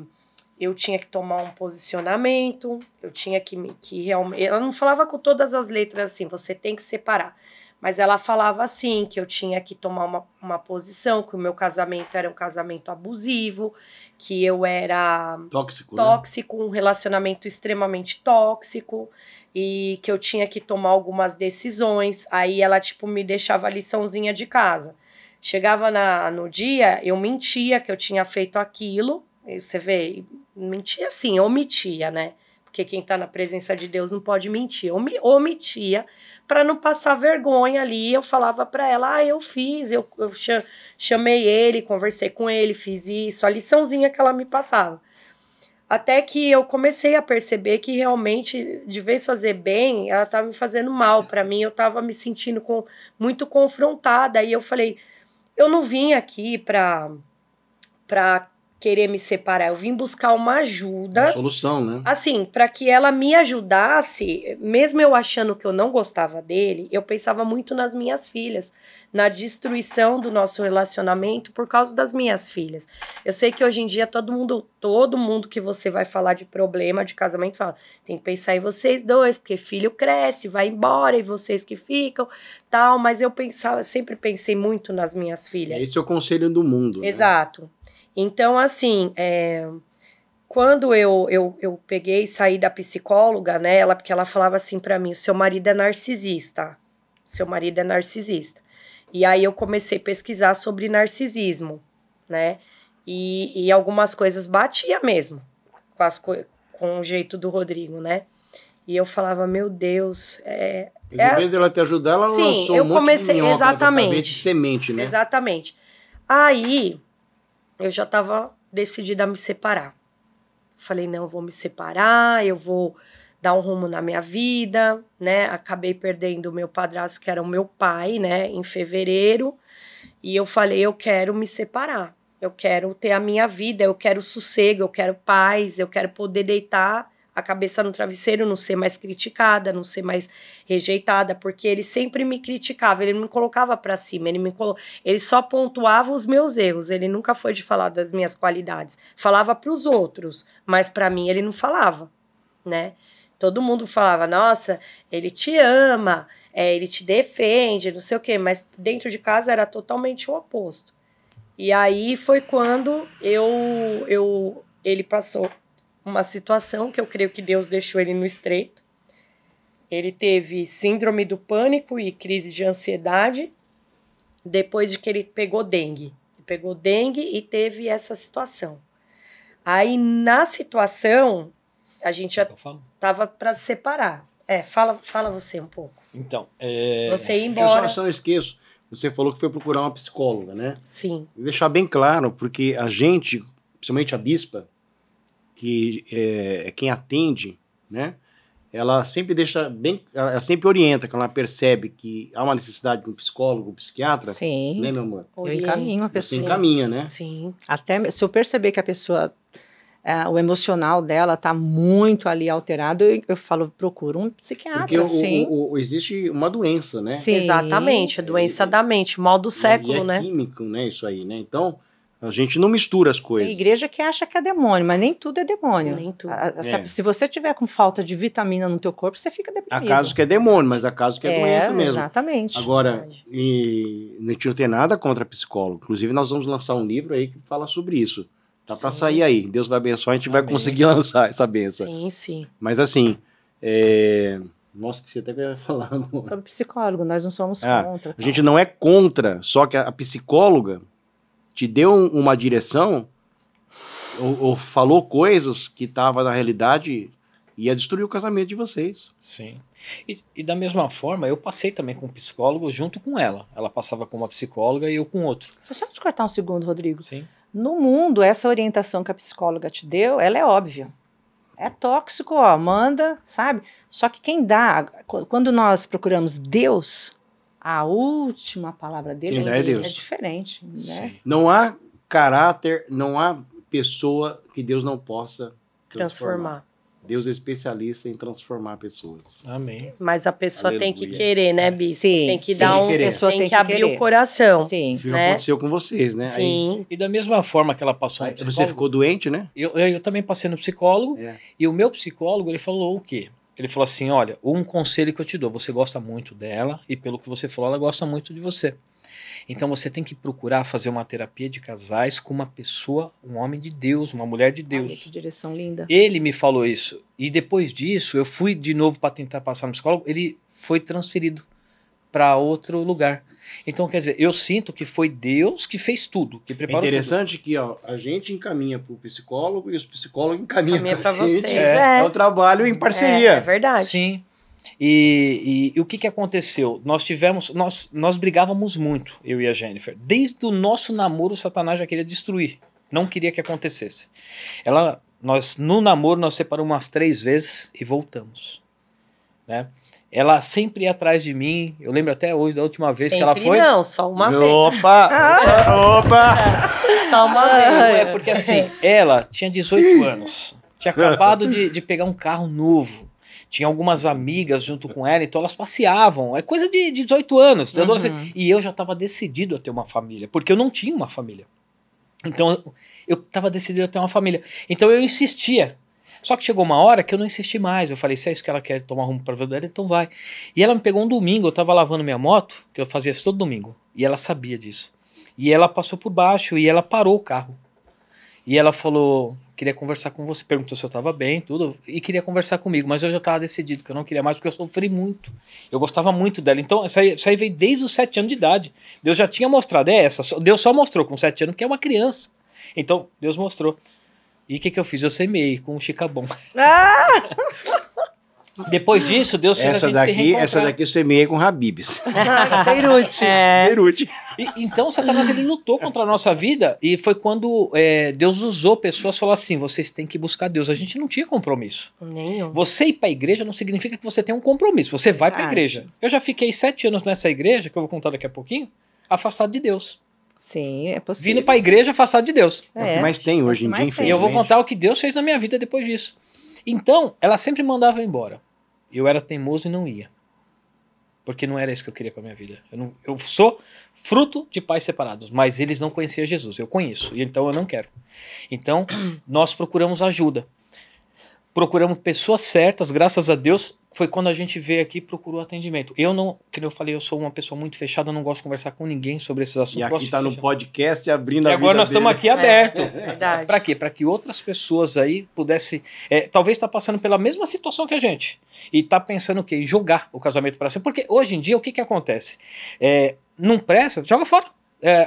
eu tinha que tomar um posicionamento, eu tinha que realmente... Ela não falava com todas as letras assim, você tem que separar. Mas ela falava assim, que eu tinha que tomar uma posição, que o meu casamento era um casamento abusivo, que eu era tóxico, um relacionamento extremamente tóxico, e que eu tinha que tomar algumas decisões. Aí ela, tipo, me deixava a liçãozinha de casa. Chegava no dia, eu mentia que eu tinha feito aquilo. E você vê, mentia assim, omitia, né? Porque quem tá na presença de Deus não pode mentir. Eu omitia para não passar vergonha ali. Eu falava para ela: eu fiz, eu chamei ele, conversei com ele, fiz isso. A liçãozinha que ela me passava. Até que eu comecei a perceber que realmente, de vez fazer bem, ela estava me fazendo mal para mim. Eu estava me sentindo muito confrontada. E eu falei: eu não vim aqui para querer me separar. Eu vim buscar uma ajuda. Uma solução, né? Assim, para que ela me ajudasse, mesmo eu achando que eu não gostava dele, eu pensava muito nas minhas filhas, na destruição do nosso relacionamento por causa das minhas filhas. Eu sei que hoje em dia todo mundo que você vai falar de problema de casamento fala, tem que pensar em vocês dois, porque filho cresce, vai embora e vocês que ficam, tal, mas eu sempre pensei muito nas minhas filhas. Esse é o conselho do mundo. Né? Exato. Então, assim, quando eu peguei e saí da psicóloga, né, porque ela falava assim pra mim, seu marido é narcisista. Seu marido é narcisista. E aí eu comecei a pesquisar sobre narcisismo, né? E algumas coisas batia mesmo com o jeito do Rodrigo, né? E eu falava, meu Deus... Mas em vez dela te ajudar, ela lançou um monte de minhoca exatamente, de semente, né? Exatamente. Aí, eu já tava decidida a me separar. Falei, não, eu vou me separar, eu vou dar um rumo na minha vida, né? Acabei perdendo o meu padrasto, que era o meu pai, né? Em fevereiro. E eu falei, eu quero me separar. Eu quero ter a minha vida, eu quero sossego, eu quero paz, eu quero poder deitar a cabeça no travesseiro, não ser mais criticada, não ser mais rejeitada, porque ele sempre me criticava, ele não me colocava pra cima, ele só pontuava os meus erros, ele nunca foi de falar das minhas qualidades. Falava pros outros, mas pra mim ele não falava, né? Todo mundo falava, nossa, ele te ama, ele te defende, não sei o quê, mas dentro de casa era totalmente o oposto. E aí foi quando ele passou uma situação que eu creio que Deus deixou ele no estreito. Ele teve síndrome do pânico e crise de ansiedade depois de que ele pegou dengue. Ele pegou dengue e teve essa situação. Aí, na situação, a gente já tava para se separar. Fala você um pouco. Então, Você ir embora. Eu só não esqueço. Você falou que foi procurar uma psicóloga, né? Sim. Vou deixar bem claro, porque a gente, principalmente a bispa, que é quem atende, né? Ela sempre deixa bem, ela sempre orienta quando ela percebe que há uma necessidade de um psicólogo, um psiquiatra. Sim. Né, meu amor? Eu encaminho a pessoa. Você encaminha, né? Sim. Até se eu perceber que a pessoa, o emocional dela tá muito ali alterado, eu falo, procura um psiquiatra. Porque sim. Existe uma doença, né? Sim. Exatamente, a doença da mente, mal do século, e né? químico, né? Isso aí, né? Então, a gente não mistura as coisas. Tem igreja que acha que é demônio, mas nem tudo é demônio. Nem tudo. Se você tiver com falta de vitamina no teu corpo, você fica deprimido. Há casos que é demônio, mas há casos que é doença mesmo. Exatamente. Agora, a gente não tem nada contra psicólogo. Inclusive, nós vamos lançar um livro aí que fala sobre isso. Tá para sair aí. Deus vai abençoar, a gente vai conseguir lançar essa benção. Sim, sim. Mas assim, nossa, que você até vai falar. Sobre psicólogo, nós não somos contra. A gente não é contra, só que a psicóloga te deu uma direção ou falou coisas que tava na realidade ia destruir o casamento de vocês. Sim. E da mesma forma, eu passei também com um psicólogo junto com ela. Ela passava com uma psicóloga e eu com outro. Só te cortar um segundo, Rodrigo. Sim. No mundo, essa orientação que a psicóloga te deu, ela é óbvia. É tóxico, ó, manda, sabe? Só que quem dá, quando nós procuramos Deus, a última palavra dele é Deus. É diferente. Né? Não há caráter, não há pessoa que Deus não possa transformar. Deus é especialista em transformar pessoas. Amém. Mas a pessoa Aleluia. tem que querer, né, Bispo? Sim, tem que sim. dar tem que abrir o coração. Sim. Foi o né? que aconteceu com vocês, né? Sim. E da mesma forma que ela passou no psicólogo... Você ficou doente, né? Eu também passei no psicólogo. E o meu psicólogo, ele falou o quê? Ele falou assim, olha, um conselho que eu te dou, você gosta muito dela e pelo que você falou, ela gosta muito de você. Então você tem que procurar fazer uma terapia de casais com uma pessoa, um homem de Deus, uma mulher de Deus. Olha que direção linda. Ele me falou isso. E depois disso, eu fui de novo para tentar passar no psicólogo, ele foi transferido para outro lugar. Então, quer dizer, eu sinto que foi Deus que fez tudo, que preparou tudo. É interessante que a gente encaminha para o psicólogo e os psicólogos encaminham para vocês. É o trabalho em parceria. É verdade. Sim. E o que aconteceu? Nós brigávamos muito, eu e a Jennifer. Desde o nosso namoro, Satanás já queria destruir. Não queria que acontecesse. No namoro, nós separamos umas 3 vezes e voltamos. Né? ela sempre ia atrás de mim. Eu lembro até hoje da última vez Sempre que ela foi. não, só uma vez. Opa! Só uma Não, vez. é porque assim, ela tinha 18 anos. Tinha acabado de pegar um carro novo. Tinha algumas amigas junto com ela, então elas passeavam. É coisa de 18 anos. De adolescente. E eu já estava decidido a ter uma família, porque eu não tinha uma família. Então eu estava decidido a ter uma família. Então eu insistia. Só que chegou uma hora que eu não insisti mais. Eu falei, se é isso que ela quer tomar rumo para a vida dela, então vai. E ela me pegou um domingo, eu estava lavando minha moto, que eu fazia isso todo domingo. E ela sabia disso. E ela passou por baixo e ela parou o carro. E ela falou, queria conversar com você. Perguntou se eu estava bem, tudo. E queria conversar comigo. Mas eu já estava decidido que eu não queria mais, porque eu sofri muito. Eu gostava muito dela. Então, isso aí veio desde os 7 anos de idade. Deus já tinha mostrado. Deus só mostrou com 7 anos que é uma criança. Então, Deus mostrou. E o que eu fiz? Eu semeei com o Chicabom. Depois disso, Deus fez a gente se reencontrar. Essa daqui eu semeei com Habibs. Beirute. Beirute. Então, Satanás ele lutou contra a nossa vida e foi quando Deus usou pessoas e falou assim, vocês têm que buscar Deus. A gente não tinha compromisso. Nenhum. Você ir para a igreja não significa que você tem um compromisso. Você vai para a igreja. Eu já fiquei 7 anos nessa igreja, que eu vou contar daqui a pouquinho, afastado de Deus. Sim, é possível. Vindo para a igreja afastado de Deus. É o que mais tem hoje em dia, E eu infelizmente. vou contar o que Deus fez na minha vida depois disso. Então, ela sempre mandava eu embora. Eu era teimoso e não ia. Porque não era isso que eu queria para minha vida. Eu sou fruto de pais separados, mas eles não conheciam Jesus. Eu conheço, e então eu não quero. Então, nós procuramos ajuda. Procuramos pessoas certas, graças a Deus, foi quando a gente veio aqui e procurou atendimento. Eu não, como eu falei, eu sou uma pessoa muito fechada, eu não gosto de conversar com ninguém sobre esses assuntos. E aqui Gosto tá de no fechar. podcast abrindo E a agora vida nós estamos dele. aqui aberto. Verdade. Para quê? Para que outras pessoas aí pudessem, talvez tá passando pela mesma situação que a gente e tá pensando o quê? Em jogar o casamento para cima. Porque hoje em dia o que acontece? Não presta, joga fora.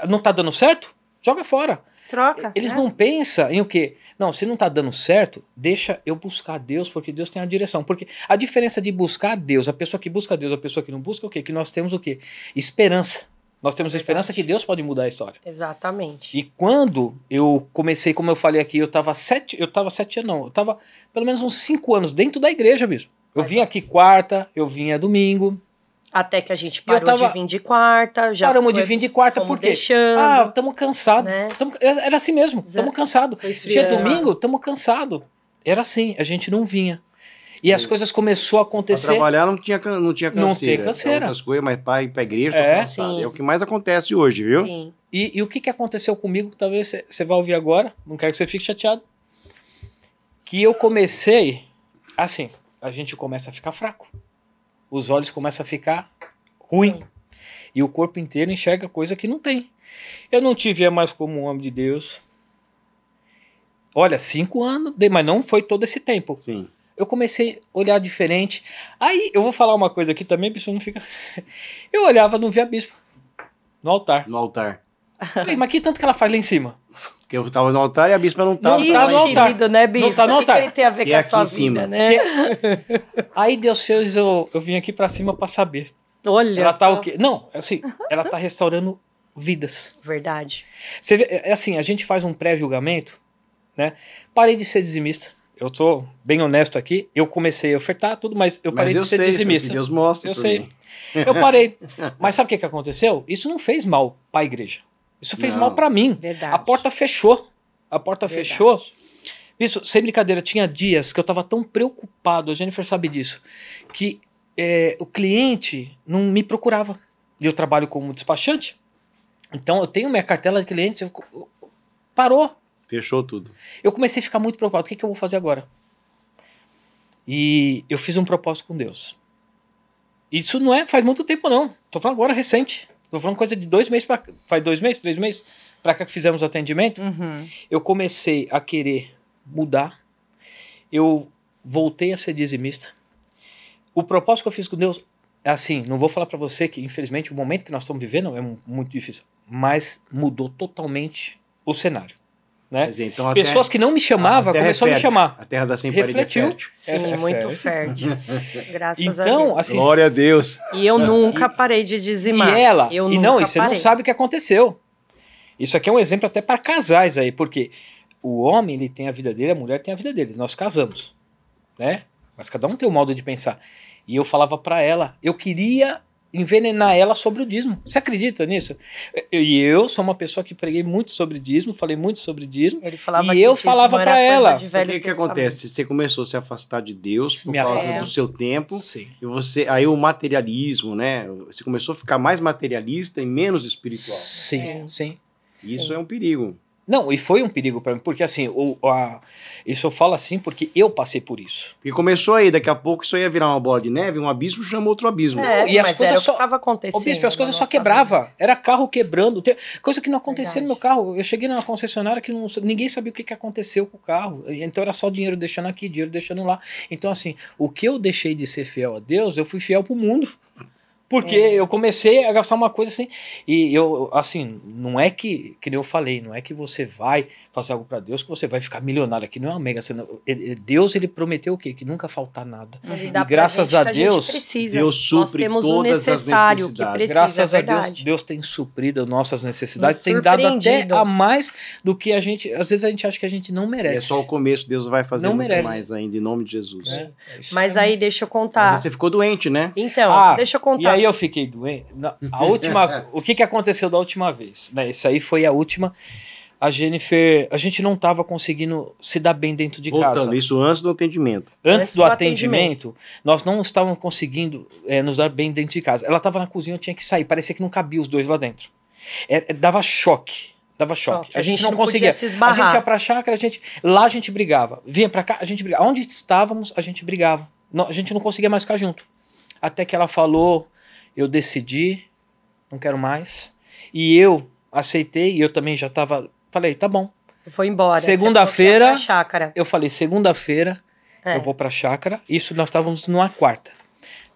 Não tá dando certo, joga fora. Troca. Eles não pensam em o quê? Não, se não tá dando certo, deixa eu buscar Deus, porque Deus tem a direção. Porque a diferença de buscar Deus, a pessoa que busca Deus, a pessoa que não busca, o quê? Que nós temos o quê? Esperança. Nós temos esperança que Deus pode mudar a história. Exatamente. E quando eu comecei, como eu falei aqui, eu tava 7 anos, não, eu tava pelo menos uns 5 anos dentro da igreja mesmo. Eu vinha aqui quarta, eu vinha domingo. Até que a gente parou de vir de quarta. Paramos de vir de quarta, por quê? Deixando, estamos cansados. né? Era assim mesmo, estamos cansados. Dia domingo, estamos cansados. Era assim, a gente não vinha. E as coisas começaram a acontecer. Pra trabalhar não tinha canseira. Não tem canseira. Outras coisas, mas para ir pra igreja, tô cansado. Sim. É o que mais acontece hoje, viu? Sim. E o que aconteceu comigo, que talvez você vai ouvir agora, não quero que você fique chateado, que eu comecei, assim, a gente começa a ficar fraco. Os olhos começam a ficar ruim. E o corpo inteiro enxerga coisa que não tem. Eu não te via mais como um homem de Deus. Olha, 5 anos, mas não foi todo esse tempo. Sim. Eu comecei a olhar diferente. Aí, eu vou falar uma coisa aqui também, a pessoa não fica... Eu olhava, não via bispo. No altar. No altar. Falei, mas que tanto que ela faz lá em cima? Porque eu tava no altar e a bispa não tava. Não tá no altar. Querido, né, bispo? Não tá no O que altar. ele tem a ver Que com é a sua aqui em cima. vida, né? Aí Deus fez eu vim aqui pra cima pra saber. Olha. Ela tá só. o quê? Não, assim, ela tá restaurando vidas. Verdade. Você vê, assim, a gente faz um pré-julgamento, né? Parei de ser dizimista. Eu tô bem honesto aqui. Eu comecei a ofertar tudo, mas eu parei Mas eu de ser sei, dizimista. que Deus mostra Eu pra sei. mim. Eu parei. Mas sabe o que aconteceu? Isso não fez mal pra igreja. Isso fez Não. mal pra mim. Verdade. A porta fechou. A porta Verdade. fechou. Isso, sem brincadeira, tinha dias que eu tava tão preocupado, a Jennifer sabe disso, que o cliente não me procurava. Eu trabalho como despachante, então eu tenho minha cartela de clientes, parou. Fechou tudo. Eu comecei a ficar muito preocupado, o que eu vou fazer agora? E eu fiz um propósito com Deus. Isso não faz muito tempo não, tô falando agora recente. Tô falando coisa de 2 meses pra... Faz 2 meses, 3 meses pra cá que fizemos o atendimento. Uhum. Eu comecei a querer mudar. Eu voltei a ser dizimista. O propósito que eu fiz com Deus, assim, não vou falar pra você que, infelizmente, o momento que nós estamos vivendo é muito difícil, mas mudou totalmente o cenário. Né? Quer dizer, então, Pessoas que não me chamavam, começou a me chamar. A terra da sem parede é Refletiu. fértil. Sim, muito fértil. Graças a Então, Deus. assim, Glória a Deus. E eu nunca parei de dizimar. e ela, eu e nunca não, e você parei. não sabe o que aconteceu. Isso aqui é um exemplo até para casais aí, porque o homem, ele tem a vida dele, a mulher tem a vida dele. Nós casamos, né? Mas cada um tem um modo de pensar. E eu falava para ela, eu queria envenenar ela sobre o dízimo. Você acredita nisso? E eu sou uma pessoa que preguei muito sobre dízimo, falei muito sobre dízimo. Ele falava e que eu dízimo falava era para coisa ela. de Velho O que Testamento. acontece? Você começou a se afastar de Deus por Me causa afastou. do seu tempo. Sim. E você, aí o materialismo, né? Você começou a ficar mais materialista e menos espiritual. Sim. Isso Sim. é um perigo. Não, e foi um perigo para mim, porque assim, isso eu falo assim porque eu passei por isso. Porque começou aí, daqui a pouco isso ia virar uma bola de neve, um abismo chama outro abismo. É, E as mas coisas era só- o que estava acontecendo. Ô, bispo, as coisas na só nossa quebrava. Era carro quebrando. Coisa que não acontecia no meu Verdade. carro. Eu cheguei na concessionária que ninguém sabia o que aconteceu com o carro. Então era só dinheiro deixando aqui, dinheiro deixando lá. Então, assim, o que eu deixei de ser fiel a Deus, eu fui fiel pro mundo. Porque eu comecei a gastar uma coisa assim. E eu, assim, não é que nem eu falei, não é que você vai fazer algo para Deus que você vai ficar milionário aqui. Não é uma mega cena. Deus, ele prometeu o quê? Que nunca faltar nada. Ele dá E graças pra a gente Deus, que precisa. Deus Nós supre temos o todas as necessário que necessidades. precisa, Graças é a Deus, verdade. Deus tem suprido as nossas necessidades, Nos tem dado até surpreendido. a mais do que a gente. Às vezes a gente acha que a gente não E merece. é só o começo, Deus vai fazer Não muito merece. mais ainda, em nome de Jesus. Né? Isso Mas é aí, deixa eu contar. Mas você ficou doente, né? Então, deixa eu E contar. aí eu fiquei doente. O que aconteceu da última vez? Né? Isso aí foi a última. A Jennifer, a gente não estava conseguindo se dar bem dentro de Voltando, casa. isso antes do atendimento. Antes do do atendimento, nós não estávamos conseguindo nos dar bem dentro de casa. Ela estava na cozinha, eu tinha que sair. Parecia que não cabia os dois lá dentro. Dava choque. Dava choque. A gente não conseguia. se A esbarrar. gente ia pra chácara, lá a gente brigava. Vinha pra cá, a gente brigava. Onde estávamos, a gente brigava. A gente não conseguia mais ficar junto. Até que ela falou, eu decidi, não quero mais. E eu aceitei, e eu também já estava... Falei, tá bom. Foi embora. Segunda-feira- Você falou que ia pra chácara. Eu falei, segunda-feira eu vou pra chácara. Isso nós estávamos numa quarta.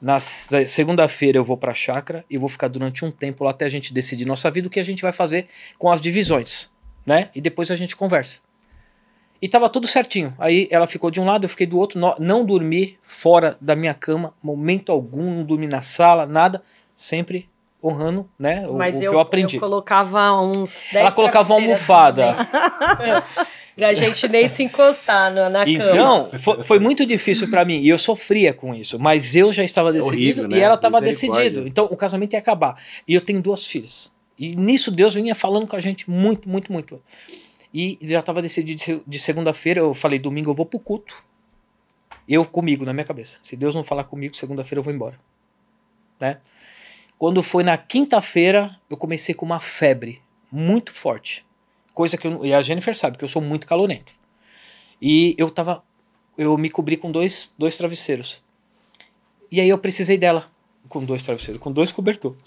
Na segunda-feira eu vou pra chácara e vou ficar durante um tempo lá até a gente decidir nossa vida, o que a gente vai fazer com as divisões, né? E depois a gente conversa. E tava tudo certinho. Aí ela ficou de um lado, eu fiquei do outro. Não dormi fora da minha cama, momento algum, não dormi na sala, nada. Sempre honrando, né? Mas o que eu aprendi. Eu colocava uns 10 Ela colocava uma travesseiras almofada. pra gente nem se encostar na cama. Então, foi muito difícil pra mim. E eu sofria com isso. Mas eu já estava decidido horrível, né? e ela estava Misericórdia. decidido. Então, o casamento ia acabar. E eu tenho 2 filhas. E nisso Deus vinha falando com a gente muito, muito, muito. E já estava decidido de segunda-feira. Eu falei, domingo eu vou pro culto. Eu comigo, na minha cabeça. Se Deus não falar comigo, segunda-feira eu vou embora. Né? Quando foi na quinta-feira, eu comecei com uma febre muito forte. Coisa que e a Jennifer sabe que eu sou muito calorento. E eu me cobri com dois travesseiros. E aí eu precisei dela com 2 travesseiros, com 2 cobertores.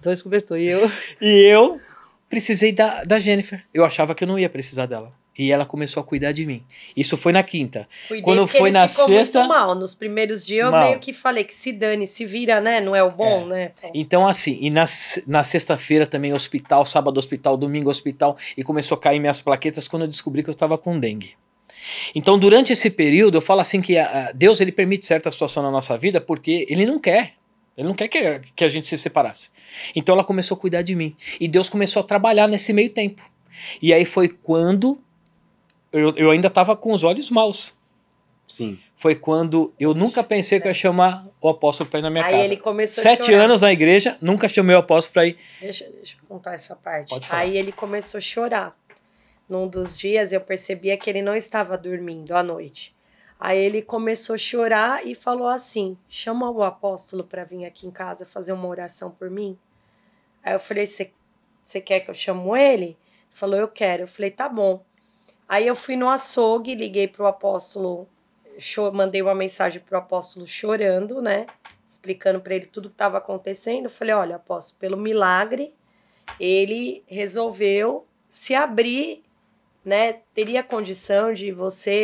2 cobertores. E eu... E eu precisei da Jennifer. Eu achava que eu não ia precisar dela. E ela começou a cuidar de mim. Isso foi na quinta. Cuidei Quando porque foi ele na ficou sexta... muito mal. Nos primeiros dias eu Mal. meio que falei que se dane, se vira, né? Não é o bom, né? Então, assim, e na sexta-feira também hospital, sábado hospital, domingo hospital, e começou a cair minhas plaquetas quando eu descobri que eu estava com dengue. Então, durante esse período, eu falo assim que Deus, ele permite certa situação na nossa vida porque ele não quer. Ele não quer que a gente se separasse. Então, ela começou a cuidar de mim. E Deus começou a trabalhar nesse meio tempo. E aí foi quando eu ainda estava com os olhos maus. Sim. Foi quando eu nunca pensei que eu ia chamar o apóstolo para ir na minha Aí casa. ele começou a 7 chorar. anos na igreja, nunca chamei o apóstolo para ir. Deixa eu contar essa parte. Pode falar. Aí ele começou a chorar. Num dos dias eu percebia que ele não estava dormindo à noite. Aí ele começou a chorar e falou assim: chama o apóstolo para vir aqui em casa fazer uma oração por mim. Aí eu falei: você quer que eu chamo ele? Ele falou: eu quero. Eu falei: tá bom. Aí eu fui no açougue, liguei pro apóstolo, mandei uma mensagem pro apóstolo chorando, né? Explicando para ele tudo que estava acontecendo. Eu falei: olha, apóstolo, pelo milagre, ele resolveu se abrir, né? Teria condição de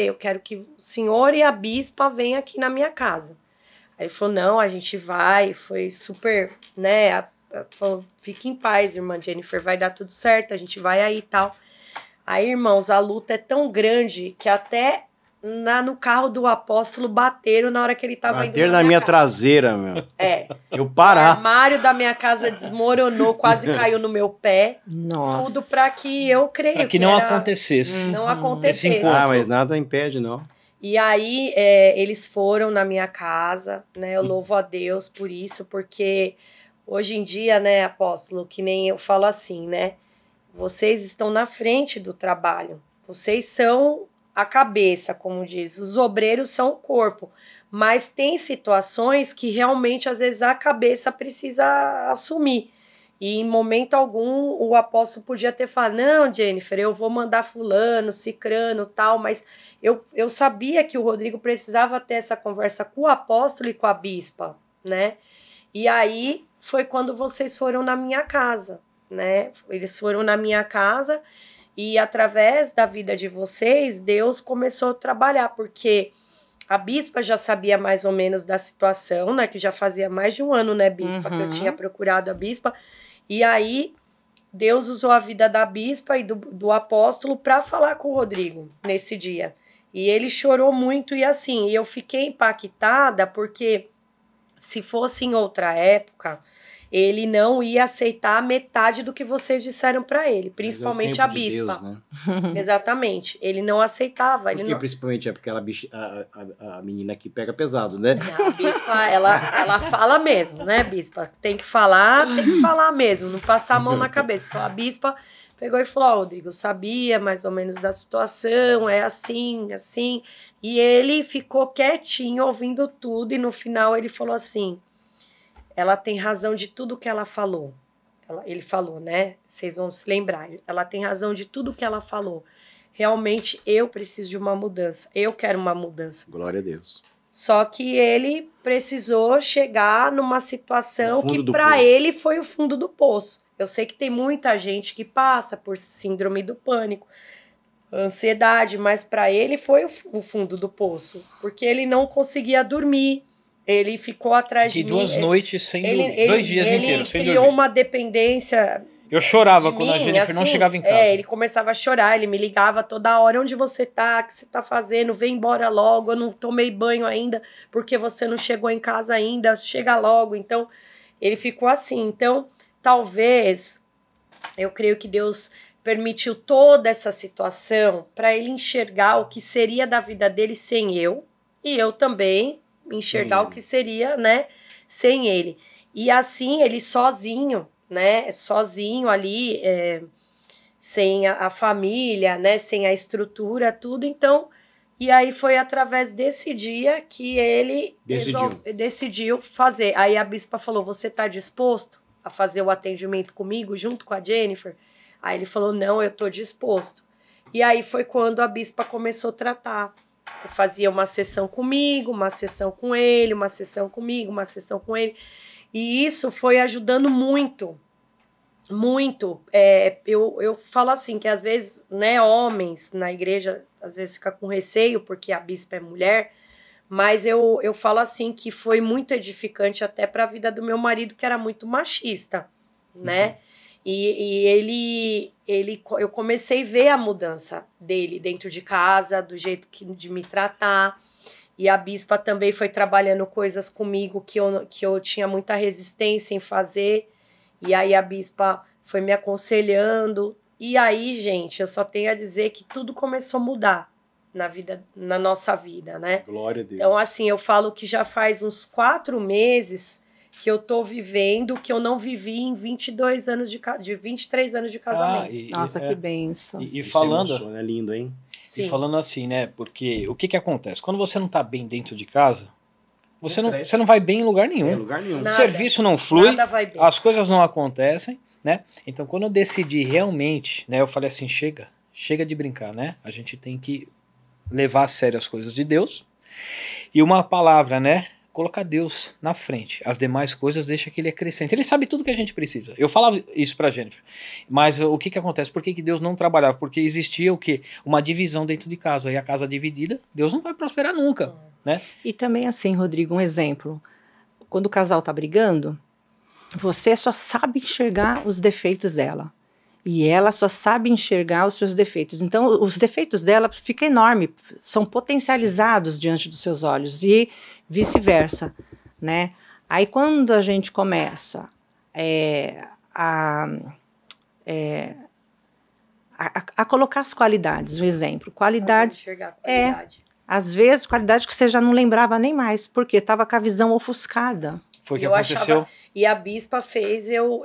eu quero que o senhor e a bispa venham aqui na minha casa. Aí ele falou: não, a gente vai. Foi super, né? Falou: fique em paz, irmã Jennifer, vai dar tudo certo, a gente vai aí e tal. Aí, irmãos, a luta é tão grande que até no carro do apóstolo bateram na hora que ele tava indo Bateram na na minha casa. traseira, meu. É. Eu O parar. armário da minha casa desmoronou, quase caiu no meu pé. Nossa. Tudo pra que eu creio Para que não era- acontecesse. não Esse acontecesse. encontro. Ah, mas nada impede, não. E aí, eles foram na minha casa, né? Eu louvo a Deus por isso, porque hoje em dia, né, apóstolo, que nem eu falo assim, né? Vocês estão na frente do trabalho. Vocês são a cabeça, como diz. Os obreiros são o corpo. Mas tem situações que realmente, às vezes, a cabeça precisa assumir. E em momento algum, o apóstolo podia ter falado, não, Jennifer, eu vou mandar fulano, cicrano, tal, mas eu sabia que o Rodrigo precisava ter essa conversa com o apóstolo e com a bispa, né? E aí foi quando vocês foram na minha casa, né? Eles foram na minha casa e através da vida de vocês, Deus começou a trabalhar, porque a bispa já sabia mais ou menos da situação, né? Que já fazia mais de um ano, né, bispa, que eu tinha procurado a bispa. E aí, Deus usou a vida da bispa e do apóstolo para falar com o Rodrigo nesse dia. E ele chorou muito e assim, eu fiquei impactada porque se fosse em outra época, ele não ia aceitar metade do que vocês disseram para ele, principalmente a bispa. Deus, né? Exatamente, ele não aceitava. Porque principalmente é porque a menina aqui pega pesado, né? A bispa, ela fala mesmo, né, bispa? Tem que falar mesmo, não passar a mão na cabeça. Então a bispa pegou e falou, Rodrigo, eu sabia mais ou menos da situação, é assim, assim. E ele ficou quietinho, ouvindo tudo, e no final ele falou assim, ela tem razão de tudo que ela falou. Ele falou, né? Vocês vão se lembrar. Ela tem razão de tudo que ela falou. Realmente, eu preciso de uma mudança. Eu quero uma mudança. Glória a Deus. Só que ele precisou chegar numa situação que para ele foi o fundo do poço. Eu sei que tem muita gente que passa por síndrome do pânico, ansiedade, mas para ele foi o fundo do poço. Porque ele não conseguia dormir. Ele ficou atrás de mim. 2 noites sem dormir. 2 dias inteiros sem dormir. Ele criou uma dependência. Eu chorava quando a Jennifer não chegava em casa. Ele começava a chorar, ele me ligava toda hora. Onde você tá? O que você tá fazendo? Vem embora logo. Eu não tomei banho ainda porque você não chegou em casa ainda. Chega logo. Então, ele ficou assim. Então, talvez, eu creio que Deus permitiu toda essa situação para ele enxergar o que seria da vida dele sem eu. E eu também enxergar o que seria, né, sem ele. E assim, ele sozinho, né, sozinho ali, sem a família, né, sem a estrutura, tudo. Então, e aí foi através desse dia que ele decidiu fazer. Aí a bispa falou, você tá disposto a fazer o atendimento comigo, junto com a Jennifer? Aí ele falou, não, eu tô disposto. E aí foi quando a bispa começou a tratar. Eu fazia uma sessão comigo, uma sessão com ele, uma sessão comigo, uma sessão com ele. E isso foi ajudando muito, muito. Eu falo assim, que às vezes, né, homens na igreja, às vezes fica com receio, porque a bispa é mulher, mas eu falo assim, que foi muito edificante até para a vida do meu marido, que era muito machista, né? E eu comecei a ver a mudança dele dentro de casa, do jeito de me tratar. E a bispa também foi trabalhando coisas comigo que eu tinha muita resistência em fazer. E aí a bispa foi me aconselhando. E aí, gente, eu só tenho a dizer que tudo começou a mudar na nossa vida, né? Glória a Deus. Então, assim, eu falo que já faz uns 4 meses que eu tô vivendo, que eu não vivi em 23 anos de casamento. Nossa, que benção. E falando... É lindo, hein? Sim. E falando assim, né? Porque o que acontece? Quando você não tá bem dentro de casa, você não vai bem em lugar nenhum. O serviço não flui, as coisas não acontecem, né? Então, quando eu decidi realmente, né? Eu falei assim, chega de brincar, né? A gente tem que levar a sério as coisas de Deus. E uma palavra, né? Colocar Deus na frente. As demais coisas deixa que ele acrescente. Ele sabe tudo que a gente precisa. Eu falava isso pra Jennifer. Mas o que acontece? Por que Deus não trabalhava? Porque existia o quê? Uma divisão dentro de casa. E a casa dividida, Deus não vai prosperar nunca. Né? E também assim, Rodrigo, um exemplo. Quando o casal tá brigando, você só sabe enxergar os defeitos dela. E ela só sabe enxergar os seus defeitos. Então, os defeitos dela ficam enormes, são potencializados diante dos seus olhos e vice-versa, né? Aí, quando a gente começa a colocar as qualidades, um exemplo. Qualidades, Às vezes, qualidade que você já não lembrava nem mais, porque estava com a visão ofuscada. Foi o que Eu aconteceu. achava, e a bispa fez eu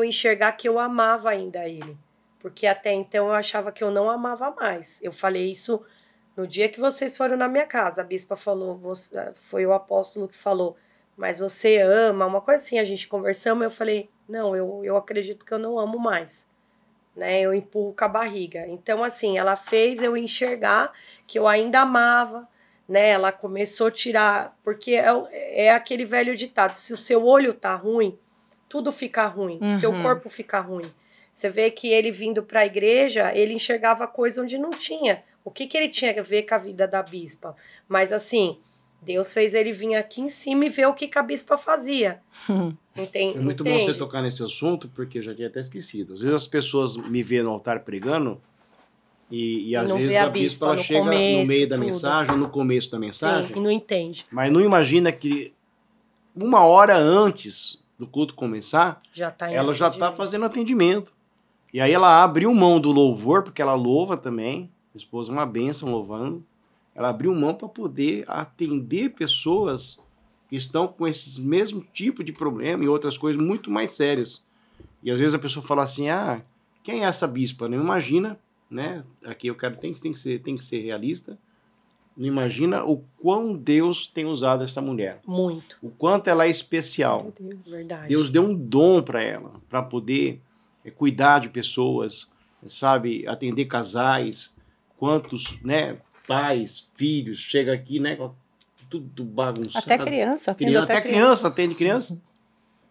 enxergar que eu amava ainda ele. Porque até então eu achava que eu não amava mais. Eu falei isso no dia que vocês foram na minha casa. A bispa falou, foi o apóstolo que falou, mas você ama, uma coisa assim, a gente conversamos, eu falei, não, eu acredito que eu não amo mais. Né? Eu empurro com a barriga. Então, assim, ela fez eu enxergar que eu ainda amava, né? Ela começou a tirar, porque é aquele velho ditado, se o seu olho tá ruim, tudo fica ruim, seu corpo fica ruim. Você vê que ele vindo para a igreja, ele enxergava coisa onde não tinha. O que ele tinha a ver com a vida da bispa? Mas assim, Deus fez ele vir aqui em cima e ver o que a bispa fazia. É muito bom você tocar nesse assunto, porque eu já tinha até esquecido. Às vezes as pessoas me vêem no altar pregando e às vezes a bispa ela chega no meio da mensagem, no começo da mensagem. Sim, e não entende. Mas não imagina que 1 hora antes do culto começar, ela já está fazendo atendimento. E aí ela abriu mão do louvor, porque ela louva também. Minha esposa é uma bênção louvando. Ela abriu mão para poder atender pessoas que estão com esse mesmo tipo de problema e outras coisas muito mais sérias. E às vezes a pessoa fala assim, quem é essa bispa? Não imagina, né? Aqui eu quero, tem que ser realista. Não imagina o quão Deus tem usado essa mulher. Muito. O quanto ela é especial. Meu Deus. Verdade. Deus deu um dom para ela, para poder cuidar de pessoas, sabe? Atender casais. Quantos, né? Pais, filhos, chega aqui, né? Tudo bagunçado. Até criança. Até criança, atende criança.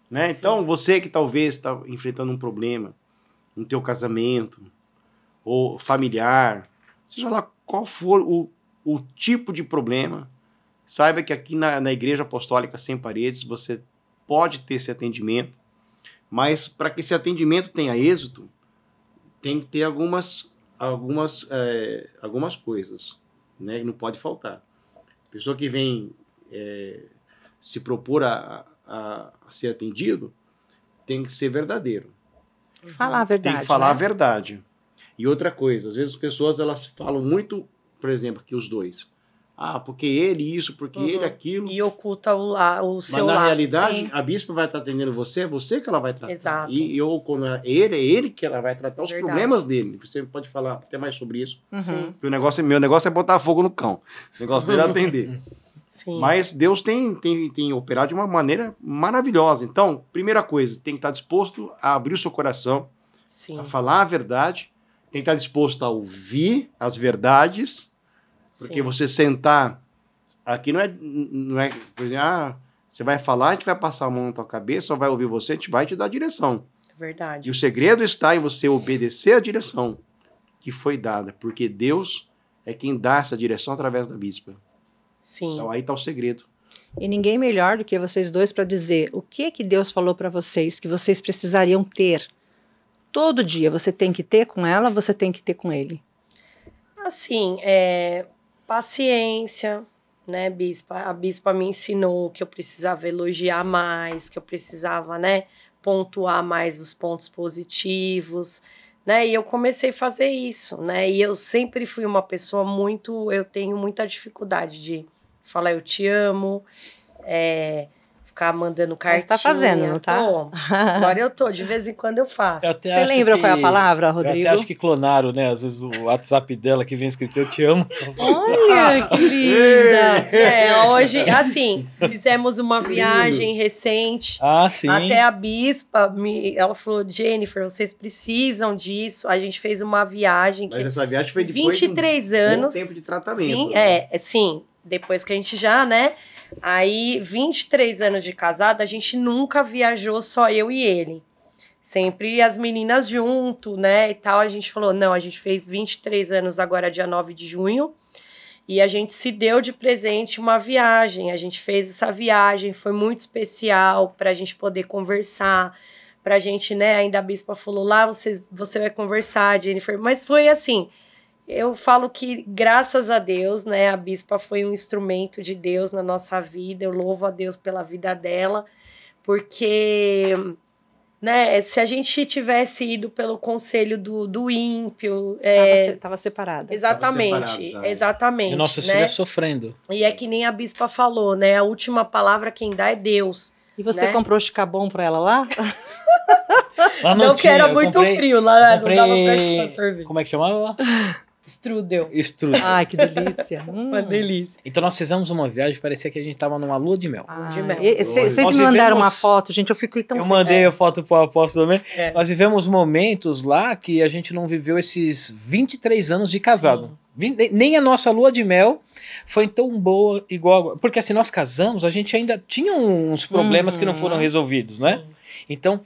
Né? Então, você que talvez está enfrentando um problema no teu casamento, ou familiar, seja lá qual for o tipo de problema, saiba que aqui na Igreja Apostólica Sem Paredes você pode ter esse atendimento, mas para que esse atendimento tenha êxito, tem que ter algumas coisas, né? Que não pode faltar. Pessoa que vem se propor a ser atendido tem que ser verdadeiro. Falar a verdade. Tem que falar a verdade. E outra coisa, às vezes as pessoas elas falam muito, por exemplo, aqui os dois. Porque ele isso, porque ele aquilo. E oculta o seu lado. Mas na realidade, sim. A bispa vai estar atendendo você, é você que ela vai tratar. Exato. Quando é ele que ela vai tratar os Verdade. problemas dele. Você pode falar até mais sobre isso. Uhum. Meu negócio é botar fogo no cão. O negócio dele é atender. Sim. Mas Deus tem operado de uma maneira maravilhosa. Então, primeira coisa, tem que estar disposto a abrir o seu coração, Sim. a falar a verdade, tem que estar disposto a ouvir as verdades, porque Sim. você sentar aqui não é por exemplo, você vai falar, a gente vai passar a mão na tua cabeça, ou vai ouvir você, a gente vai te dar a direção. Verdade. E o segredo está em você obedecer a direção que foi dada, porque Deus é quem dá essa direção através da bispa. Sim. Então aí está o segredo. E ninguém melhor do que vocês dois para dizer o que Deus falou para vocês que vocês precisariam ter. Todo dia você tem que ter com ela, você tem que ter com ele. Assim, paciência, né, bispa? A bispa me ensinou que eu precisava elogiar mais, que eu precisava, né, pontuar mais os pontos positivos, né? E eu comecei a fazer isso, né? E eu sempre fui uma pessoa eu tenho muita dificuldade de falar eu te amo, ficar mandando cartinha. Você tá fazendo, não tá? Agora eu tô, de vez em quando eu faço. Você lembra qual é a palavra, Rodrigo? Eu até acho que clonaram, né? Às vezes o WhatsApp dela que vem escrito eu te amo. Olha, que linda! Hoje, assim, fizemos uma viagem recente. Sim. Até a bispa, ela falou, Jennifer, vocês precisam disso. A gente fez uma viagem. Mas essa viagem foi depois 23 de um anos. bom tempo de tratamento. Sim. Depois que a gente já, né? Aí, 23 anos de casada, a gente nunca viajou só eu e ele. Sempre as meninas junto, né? E tal, a gente falou, não, a gente fez 23 anos agora, dia 9 de junho. E a gente se deu de presente uma viagem. A gente fez essa viagem, foi muito especial pra gente poder conversar. Pra gente, né? Ainda a bispa falou, lá você vai conversar, Jennifer. Mas foi assim... Eu falo que, graças a Deus, né, a bispa foi um instrumento de Deus na nossa vida. Eu louvo a Deus pela vida dela, porque né? Se a gente tivesse ido pelo conselho do ímpio... Tava separada. Exatamente, exatamente. E nossos né? filhos sofrendo. E é que nem a bispa falou, né? A última palavra quem dá é Deus. E você né? comprou chicabom pra ela lá? Lá Não que tinha, era eu muito comprei- frio, lá comprei- não dava pra chupar sorvete. Como é que chamava? Strudel. Strudel. Ai, que delícia. Uma delícia. Então nós fizemos uma viagem, parecia que a gente tava numa lua de mel. de mel. Vocês Nós me mandaram vivemos- uma foto, gente, eu fiquei tão Eu mandei a feliz. foto pro apóstolo também. É. Nós vivemos momentos lá que a gente não viveu esses 23 anos de casado. Nem a nossa lua de mel foi tão boa igual agora. Porque assim, nós casamos, a gente ainda tinha uns problemas que não foram resolvidos, né? Então,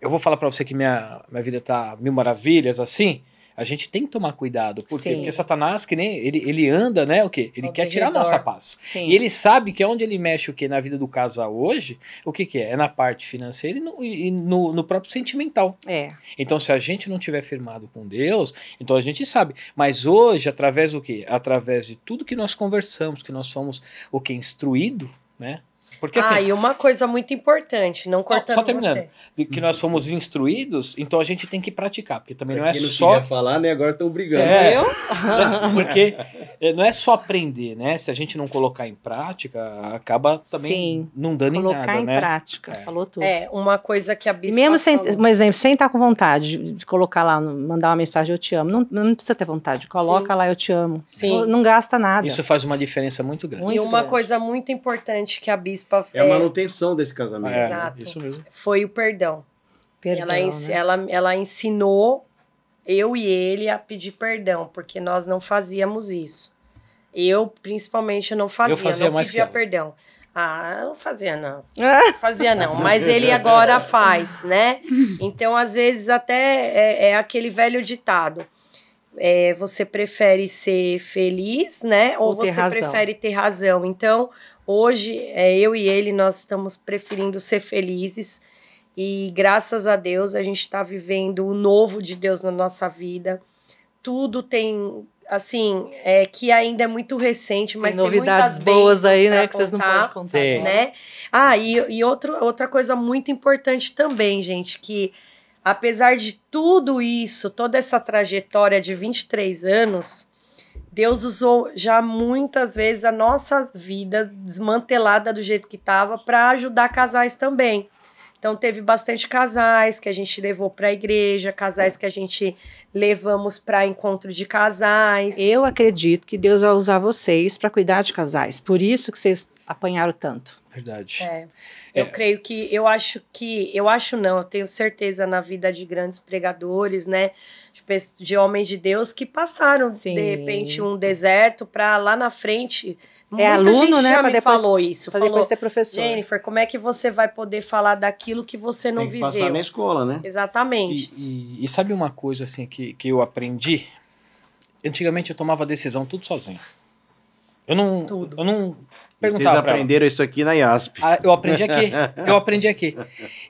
eu vou falar pra você que minha vida tá mil maravilhas, assim. A gente tem que tomar cuidado, porque, Sim. porque Satanás, que nem ele anda, né? O quê? Ele Ao quer tirar a redor. nossa paz. Sim. E ele sabe que onde ele mexe o quê? Na vida do casal hoje, o que que é? É na parte financeira e no próprio sentimental. É. Então, se a gente não tiver firmado com Deus, então a gente sabe. Mas hoje, através do quê? Através de tudo que nós conversamos, que nós somos o quê? Instruído, né? Porque assim, E uma coisa muito importante, não cortando só terminando, você. que nós fomos instruídos, então a gente tem que praticar, porque também não é Quem não só... queria falar, né? Agora estão brigando. É, porque não é só aprender, né? Se a gente não colocar em prática, acaba também Sim. não dando Colocar em nada, em né? prática. É. Falou tudo. Uma coisa que a E bispa mesmo sem, falou. por exemplo, sem estar com vontade de colocar lá, mandar uma mensagem, eu te amo. Não precisa ter vontade. Coloca Sim. lá, eu te amo. Sim. Não gasta nada. Isso faz uma diferença muito grande. Muito E uma grande. coisa muito importante que a bispa É a manutenção desse casamento. É, Exato. isso mesmo. foi o perdão. Perdão, né? Ela ensinou eu e ele a pedir perdão, porque nós não fazíamos isso. Eu, principalmente, não fazia. Eu fazia não mais pedia que ela. perdão. Eu não fazia, não. Ah, Fazia não, mas ele agora faz, né? Então, às vezes, até é aquele velho ditado. Você prefere ser feliz, né? Ou ter você razão. prefere ter razão? Então, hoje, eu e ele, nós estamos preferindo ser felizes. E, graças a Deus, a gente está vivendo o novo de Deus na nossa vida. Tudo tem, assim, que ainda é muito recente, mas tem tem novidades muitas boas bênçãos aí, pra né? Que vocês não contar, podem contar. Tem. agora. né? E outra coisa muito importante também, gente, que apesar de tudo isso, toda essa trajetória de 23 anos, Deus usou já muitas vezes a nossa vida desmantelada do jeito que estava para ajudar casais também. Então teve bastante casais que a gente levou para a igreja, casais que a gente levamos para encontro de casais. Eu acredito que Deus vai usar vocês para cuidar de casais. Por isso que vocês apanharam tanto. Verdade. Eu creio que, eu acho não, eu tenho certeza na vida de grandes pregadores, né, de homens de Deus que passaram, Sim. de repente, um deserto para lá na frente. Muita aluno, gente né? já Pra me depois, falou isso, pra falou, depois ser professor. Jennifer, como é que você vai poder falar daquilo que você não Tem que viveu? passar na escola, né? Exatamente. E sabe uma coisa assim que eu aprendi? Antigamente eu tomava decisão tudo sozinho. Eu não E vocês perguntava pra ela. aprenderam isso aqui na IASP. Eu aprendi aqui.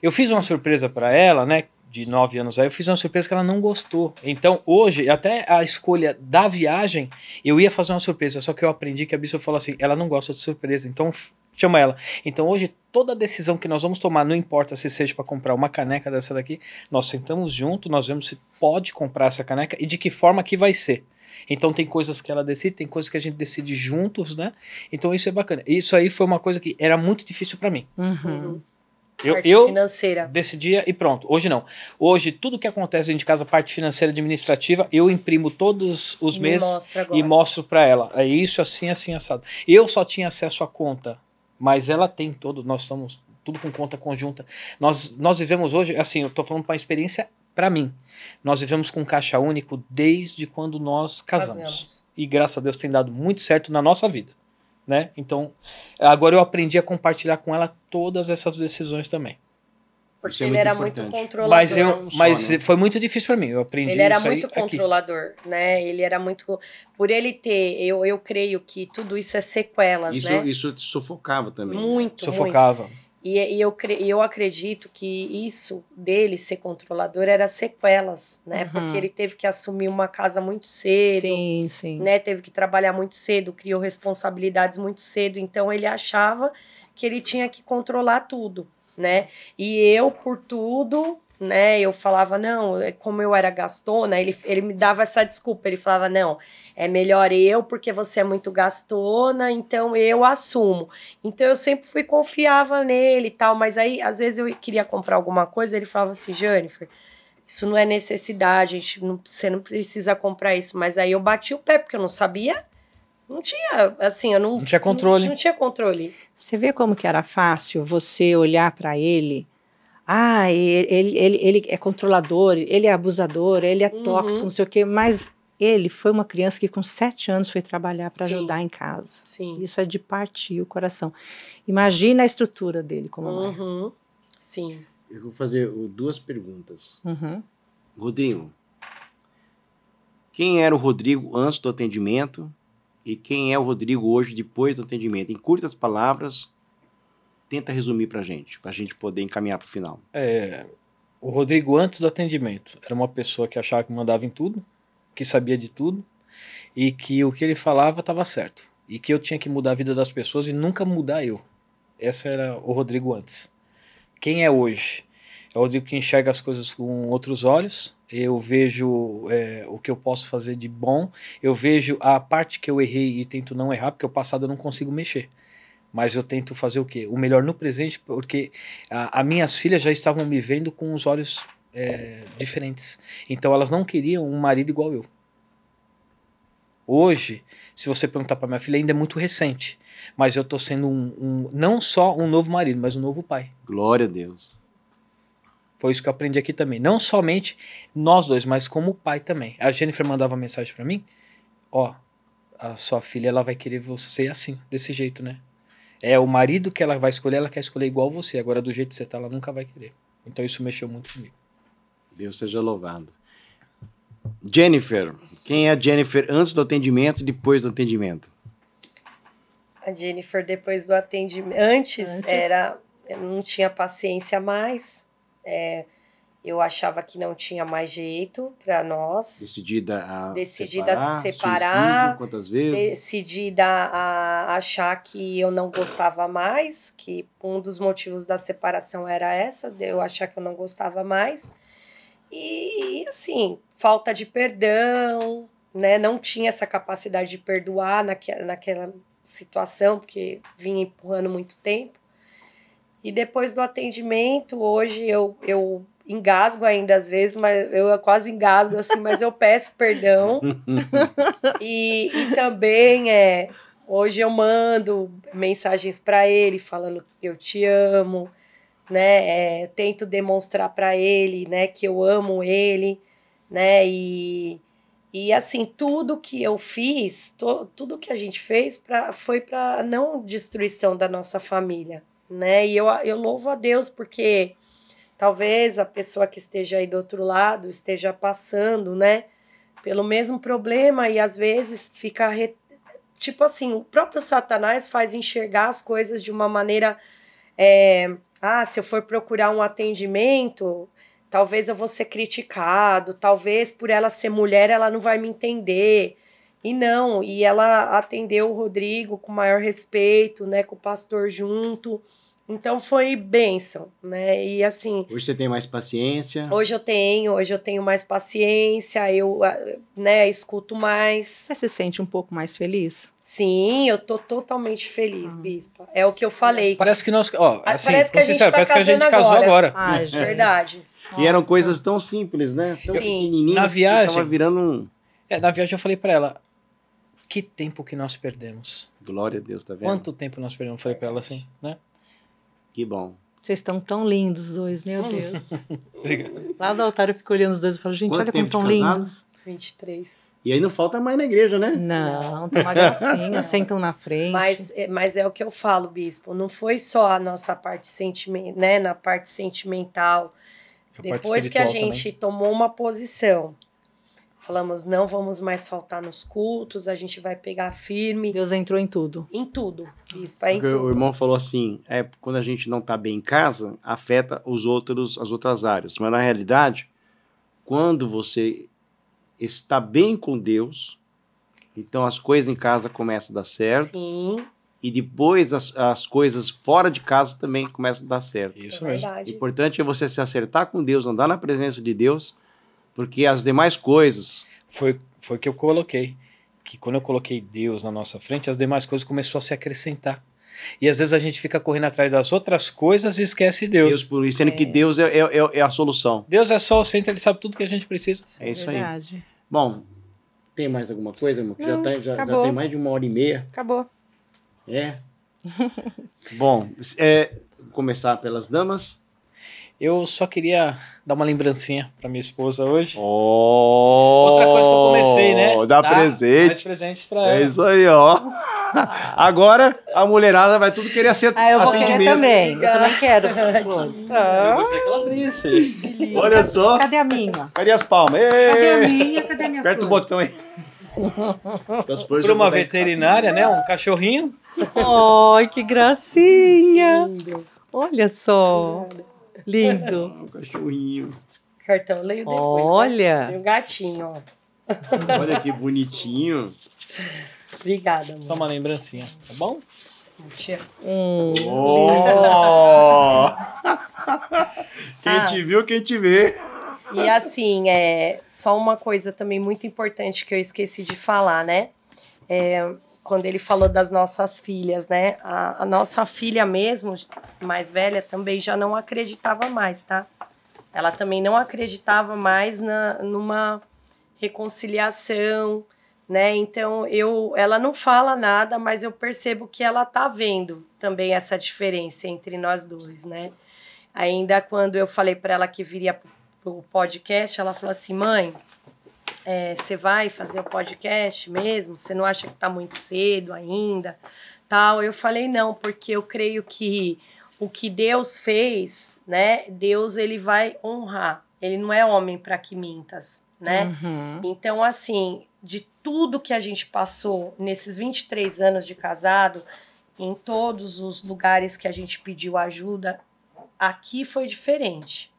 Eu fiz uma surpresa pra ela, né? De 9 anos aí, eu fiz uma surpresa que ela não gostou. Então, hoje, até a escolha da viagem, eu ia fazer uma surpresa, só que eu aprendi que a bispa falou assim, ela não gosta de surpresa, então chama ela. Então, hoje, toda decisão que nós vamos tomar, não importa se seja para comprar uma caneca dessa daqui, nós sentamos junto, nós vemos se pode comprar essa caneca e de que forma que vai ser. Então tem coisas que ela decide, tem coisas que a gente decide juntos, né? Então isso é bacana. Isso aí foi uma coisa que era muito difícil para mim. Uhum. Parte Eu financeira. decidia e pronto. Hoje não. Hoje tudo que acontece dentro de casa, parte financeira administrativa, eu imprimo todos os Me meses mostra agora. e mostro para ela. É isso assim, assim, assado. Eu só tinha acesso à conta, mas ela tem todo, nós estamos tudo com conta conjunta. Nós vivemos hoje, assim, eu tô falando para uma experiência para mim. Nós vivemos com caixa único desde quando nós casamos. E graças a Deus tem dado muito certo na nossa vida, né? Então, agora eu aprendi a compartilhar com ela todas essas decisões também. Porque Isso é ele muito era importante. muito controlador. Mas né? foi muito difícil para mim. Eu aprendi Ele era isso aí muito aqui. controlador, né? Ele era muito... Por ele ter... Eu creio que tudo isso é sequelas, né? Isso te sufocava também. Muito, muito. Sufocava. E eu acredito que isso dele ser controlador era sequelas, né? Uhum. Porque ele teve que assumir uma casa muito cedo, Sim, sim. né? Teve que trabalhar muito cedo, criou responsabilidades muito cedo. Então ele achava que ele tinha que controlar tudo. né? E eu, por tudo, né? Eu falava, não, como eu era gastona, ele me dava essa desculpa. Ele falava, não, é melhor eu, porque você é muito gastona, então eu assumo. Então eu sempre confiava nele e tal, mas aí, às vezes, eu queria comprar alguma coisa, ele falava assim, Janifer, isso não é necessidade, você não precisa comprar isso. Mas aí eu bati o pé, porque eu não sabia. Não tinha, assim, eu não tinha controle. Não tinha controle. Você vê como que era fácil você olhar para ele. Ah, ele é controlador, ele é abusador, ele é tóxico, não sei o quê. Mas ele foi uma criança que com 7 anos foi trabalhar para ajudar em casa. Sim. Isso é de partir o coração. Imagina a estrutura dele como mãe. Sim. Eu vou fazer 2 perguntas. Uhum. Rodrigo, quem era o Rodrigo antes do atendimento e quem é o Rodrigo hoje depois do atendimento? Em curtas palavras, tenta resumir pra gente poder encaminhar pro final. O Rodrigo antes do atendimento era uma pessoa que achava que mandava em tudo, que sabia de tudo e que o que ele falava estava certo e que eu tinha que mudar a vida das pessoas e nunca mudar eu. Esse era o Rodrigo antes. Quem é hoje? É o Rodrigo que enxerga as coisas com outros olhos. Eu vejo o que eu posso fazer de bom. Eu vejo a parte que eu errei e tento não errar, porque o passado eu não consigo mexer. Mas eu tento fazer o quê? O melhor no presente, porque as minhas filhas já estavam me vendo com os olhos diferentes. Então elas não queriam um marido igual eu. Hoje, se você perguntar para minha filha, ainda é muito recente. Mas eu tô sendo não só um novo marido, mas um novo pai. Glória a Deus. Foi isso que eu aprendi aqui também. Não somente nós dois, mas como pai também. A Jennifer mandava uma mensagem para mim. A sua filha, ela vai querer você assim, desse jeito, né? É o marido que ela vai escolher, ela quer escolher igual você. Agora, do jeito que você tá, ela nunca vai querer. Então isso mexeu muito comigo. Deus seja louvado. Jennifer, quem é a Jennifer antes do atendimento e depois do atendimento? A Jennifer, depois do atendimento. Antes eu não tinha paciência mais. Eu achava que não tinha mais jeito para nós. Decidida a se separar. Suicídio, quantas vezes? Decidida a achar que eu não gostava mais, que um dos motivos da separação era essa, de eu achar que eu não gostava mais. E, assim, falta de perdão, né? Não tinha essa capacidade de perdoar naquela situação, porque vinha empurrando muito tempo. E depois do atendimento, hoje eu engasgo ainda às vezes, mas eu quase engasgo assim, mas eu peço perdão. e também hoje eu mando mensagens para ele falando que eu te amo, né? Tento demonstrar para ele, né, que eu amo ele, né? E assim, tudo que eu fiz, tudo que a gente fez foi para não destruição da nossa família, né? E eu louvo a Deus porque talvez a pessoa que esteja aí do outro lado esteja passando, né, pelo mesmo problema e às vezes fica tipo assim, o próprio Satanás faz enxergar as coisas de uma maneira se eu for procurar um atendimento, talvez eu vou ser criticado, talvez por ela ser mulher ela não vai me entender. E não, e ela atendeu o Rodrigo com maior respeito, né, com o pastor junto. Então foi bênção, né? E assim... Hoje você tem mais paciência? Hoje eu tenho mais paciência, eu, né, escuto mais. Você se sente um pouco mais feliz? Sim, eu tô totalmente feliz, Bispa. É o que eu falei. Parece que nós... assim, parece que a gente, parece que a gente casou agora. Ai, gente. Verdade. E eram coisas tão simples, né? Tão pequenininhas. Na viagem... Tava virando um... na viagem eu falei pra ela, que tempo que nós perdemos. Glória a Deus, tá vendo? Quanto tempo nós perdemos? Eu falei pra ela assim, né? Que bom. Vocês estão tão lindos os dois, meu Deus. Obrigado. Lá do altar eu fico olhando os dois e falo, gente, Quanto olha como tempo estão de casado? lindos. 23. E aí não falta mais na igreja, né? Não, tá uma gracinha, sentam na frente. Mas é o que eu falo, Bispo, não foi só a nossa parte sentimental, né, na parte sentimental. Depois que a gente tomou uma posição, falamos, não vamos mais faltar nos cultos, a gente vai pegar firme. Deus entrou em tudo. Em tudo, Bispa, em tudo. O irmão falou assim, quando a gente não tá bem em casa, afeta as outras áreas. Mas na realidade, quando você está bem com Deus, então as coisas em casa começam a dar certo. Sim. e depois as coisas fora de casa também começam a dar certo. Isso É mesmo. O verdade. importante é você se acertar com Deus, andar na presença de Deus, porque as demais coisas... Foi o que eu coloquei. Que quando eu coloquei Deus na nossa frente, as demais coisas começaram a se acrescentar. E às vezes a gente fica correndo atrás das outras coisas e esquece Deus Deus. por isso, sendo que Deus é a solução. Deus é só o centro, ele sabe tudo que a gente precisa. É isso aí. Verdade. Bom, tem mais alguma coisa, irmão? Não, Já acabou. tem mais de 1h30. Acabou. É? Bom, vou começar pelas damas. Eu só queria dar uma lembrancinha pra minha esposa hoje. Outra Outra coisa que eu comecei, né? Dá Dar presente. mais presentes pra ela. É isso aí, ó. Agora a mulherada vai tudo querer ser Ah, eu vou querer atendimento. também. Eu também quero. Eu gostei que ela abrisse. Olha só. Cadê a minha? Cadê as palmas? Cadê a Ê! minha? Cadê a minha Aperta o flor? botão aí. As flores Pra eu vou uma dar em veterinária, né? Um cachorrinho. Ai, que gracinha. Olha só. Lindo. casa. Um cachorrinho. Cartão eu leio depois. Olha. Né? Tem um gatinho, ó. Olha que bonitinho. Obrigada, amor. Só uma lembrancinha, tá bom? Te amo. Oh! Quem te viu, quem te vê. E assim, só uma coisa também muito importante que eu esqueci de falar, né? Quando ele falou das nossas filhas, né? A nossa filha mesmo, mais velha, também já não acreditava mais, tá? Ela também não acreditava mais numa reconciliação, né? Então, ela não fala nada, mas eu percebo que ela tá vendo também essa diferença entre nós dois, né? Ainda quando eu falei para ela que viria pro podcast, ela falou assim, mãe, você vai fazer o podcast mesmo? Você não acha que tá muito cedo ainda? Tal. Eu falei, não, porque eu creio que o que Deus fez, né? Deus, ele vai honrar. Ele não é homem para que mintas, né? Uhum. Então, assim, de tudo que a gente passou nesses 23 anos de casado, em todos os lugares que a gente pediu ajuda, aqui foi diferente.